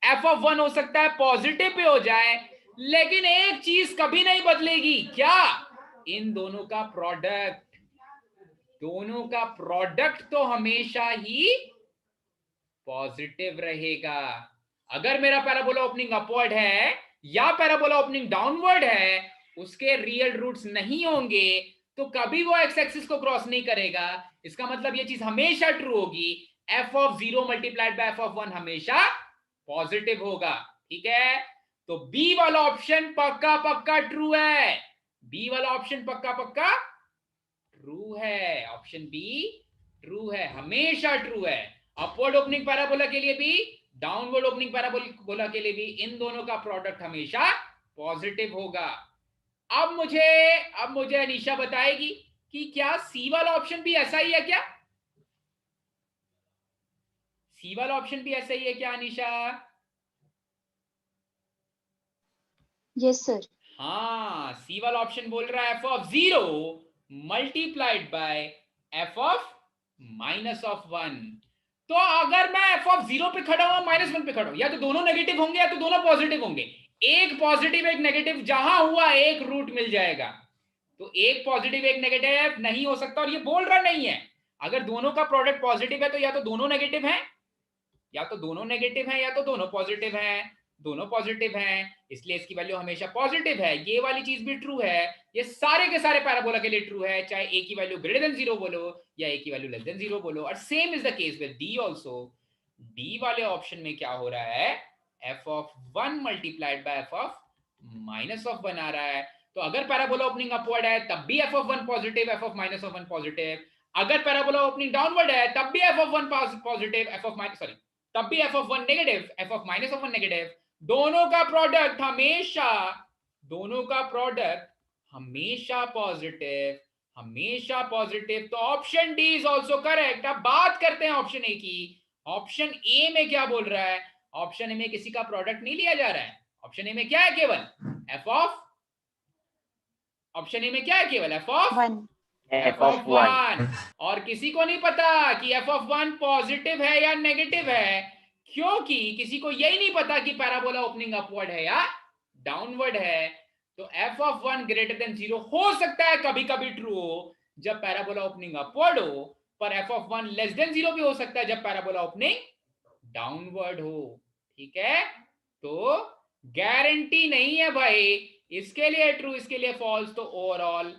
एफ ऑफ 1 हो सकता है पॉजिटिव भी हो जाए, लेकिन एक चीज कभी नहीं बदलेगी। क्या? इन दोनों का प्रोडक्ट तो हमेशा ही पॉजिटिव रहेगा। अगर मेरा पैराबोला ओपनिंग अपवर्ड है या पैराबोला ओपनिंग डाउनवर्ड है, उसके रियल रूट्स नहीं होंगे तो कभी वो एक्स एक्सिस को क्रॉस नहीं करेगा। इसका मतलब ये चीज हमेशा ट्रू होगी, F of 0 multiplied by F of 1 हमेशा पॉजिटिव होगा। ठीक है, तो बी वाला ऑप्शन पक्का ट्रू है, बी वाला ऑप्शन पक्का ट्रू है, ऑप्शन बी ट्रू है, हमेशा ट्रू है। अपवर्ड ओपनिंग पैराबोला के लिए भी, डाउनवर्ड ओपनिंग पैराबोला के लिए भी, इन दोनों का प्रोडक्ट हमेशा पॉजिटिव होगा। अब मुझे अनीशा बताएगी कि क्या सी वाला ऑप्शन भी ऐसा ही है क्या? सी वाला ऑप्शन भी ऐसा ही है क्या अनीशा? Yes sir. हाँ, सी वाला ऑप्शन बोल रहा है F of 0 multiplied by F of -1। तो अगर मैं एफ ऑफ 0 पे खड़ा हूं -1 पे खड़ा हूं, या तो दोनों नेगेटिव होंगे या तो दोनों पॉजिटिव होंगे। एक पॉजिटिव एक नेगेटिव जहां हुआ एक रूट मिल जाएगा। तो एक पॉजिटिव एक नेगेटिव नहीं हो सकता, और ये बोल रहा नहीं है। अगर दोनों का प्रोडक्ट पॉजिटिव है तो या तो दोनों नेगेटिव है, या तो दोनों नेगेटिव है, या तो दोनों पॉजिटिव है। दोनों पॉजिटिव हैं, इसलिए इसकी वैल्यू हमेशा पॉजिटिव है। ये वाली चीज भी ट्रू है। ये सारे के सारे पैराबोला के लिए ट्रू है, चाहे ए की वैल्यू ग्रेटर देन 0 बोलो या ए की वैल्यू लेस देन 0 बोलो। और same is the case with D also. D वाले ऑप्शन में क्या हो रहा है, F of 1 multiplied by F of -1 आ रहा है। तो अगर पैराबोला ओपनिंग अपवर्ड है तब भी F of 1 positive, F of -1 positive. अगर पैराबोला ओपनिंग डाउनवर्ड है तब भी F of 1 positive, F of तब भी F of 1 negative, F of -1 negative. दोनों का प्रोडक्ट हमेशा पॉजिटिव, हमेशा पॉजिटिव। तो option D is also correct. अब बात करते हैं ऑप्शन ए की। ऑप्शन ए में क्या बोल रहा है, ऑप्शन ए में किसी का प्रोडक्ट नहीं लिया जा रहा है। ऑप्शन ए में क्या है, केवल एफ ऑफ, ऑप्शन ए में क्या है, केवल एफ ऑफ 1। और किसी को नहीं पता कि एफ ऑफ 1 पॉजिटिव है या नेगेटिव है, क्योंकि किसी को यही नहीं पता कि पैराबोला ओपनिंग अपवर्ड है या डाउनवर्ड है। तो एफ ऑफ 1 ग्रेटर देन 0 हो सकता है कभी कभी ट्रू हो जब पैराबोला ओपनिंग अपवर्ड हो, पर एफ ऑफ 1 लेस देन 0 भी हो सकता है जब पैराबोला ओपनिंग डाउनवर्ड हो। ठीक है, तो गारंटी नहीं है भाई, इसके लिए ट्रू, इसके लिए फॉल्स। तो ओवरऑल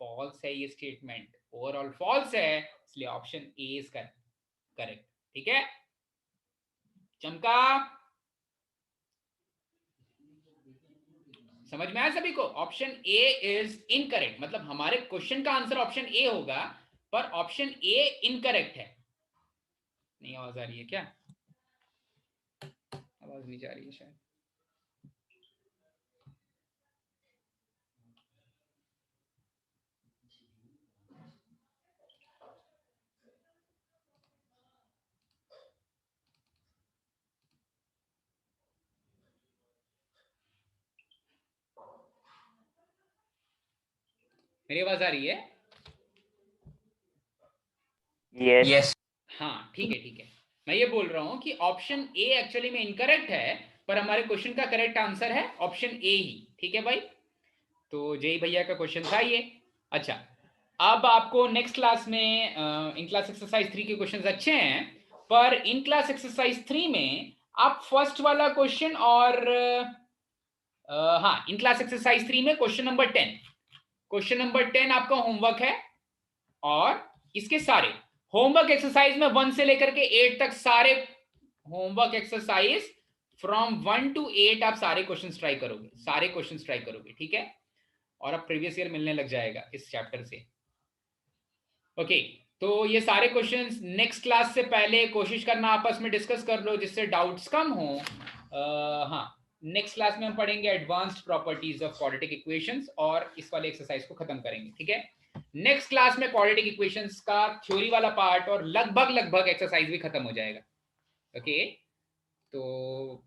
फॉल्स है ये स्टेटमेंट, ओवरऑल फॉल्स है, इसलिए ऑप्शन ए इज करेक्ट। ठीक है, चमका, समझ में आया सभी को? ऑप्शन ए इज इनकरेक्ट, मतलब हमारे क्वेश्चन का आंसर ऑप्शन ए होगा, पर ऑप्शन ए इनकरेक्ट है। नहीं आवाज आ रही है क्या? आवाज नहीं जा रही है शायद। मेरी आवाज आ रही है? Yes. हाँ ठीक है ठीक है, मैं ये बोल रहा हूं कि ऑप्शन ए एक्चुअली में इनकरेक्ट है, पर हमारे क्वेश्चन का करेक्ट आंसर है ऑप्शन ए ही। ठीक है भाई, तो जय भैया का क्वेश्चन था ये। अच्छा, अब आपको नेक्स्ट क्लास में इन क्लास एक्सरसाइज 3 के क्वेश्चंस अच्छे हैं, पर इन क्लास एक्सरसाइज 3 में आप फर्स्ट वाला क्वेश्चन और हाँ, इन क्लास एक्सरसाइज 3 में क्वेश्चन नंबर 10 आपका होमवर्क है, और इसके सारे होमवर्क एक्सरसाइज में 1 से लेकर के 8 तक सारे होमवर्क एक्सरसाइज फ्रॉम 1 to 8 आप सारे क्वेश्चंस ट्राई करोगे। ठीक है, और अब प्रीवियस ईयर मिलने लग जाएगा इस चैप्टर से। ओके, तो ये सारे क्वेश्चंस नेक्स्ट क्लास से पहले कोशिश करना आपस में डिस्कस कर लो, जिससे डाउट्स कम हो। हाँ, नेक्स्ट क्लास में हम पढ़ेंगे advanced properties of quadratic equations, और इस वाले एक्सरसाइज को खत्म करेंगे। ठीक है, नेक्स्ट क्लास में क्वाड्रेटिक इक्वेशंस का थ्योरी वाला पार्ट और लगभग एक्सरसाइज भी खत्म हो जाएगा। ओके, तो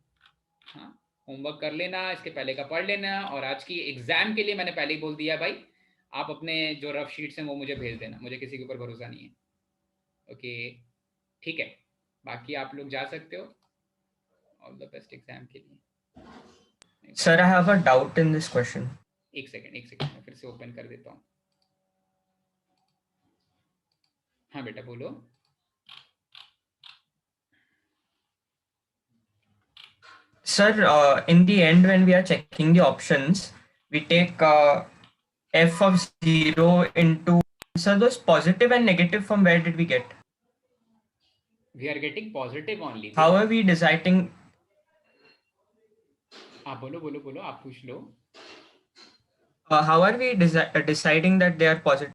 हाँ, होमवर्क कर लेना, इसके पहले का पढ़ लेना, और आज की एग्जाम के लिए मैंने पहले ही बोल दिया भाई, आप अपने जो रफ शीट्स हैं वो मुझे भेज देना, मुझे किसी के ऊपर भरोसा नहीं है। ओके, ठीक है, बाकी आप लोग जा सकते हो। ऑल द बेस्ट एग्जाम के लिए। Sir, I have a doubt in this question. एक सेकंड मैं फिर से ओपन कर देता हूँ। हाँ बेटा बोलो। Sir, in the end, when we are checking the options, we take f of 0 into, sir, those positive and negative, from where did we get? We are getting positive only. How are we deciding? आप बोलो, आप पूछ लो। How are we deciding that they are positive?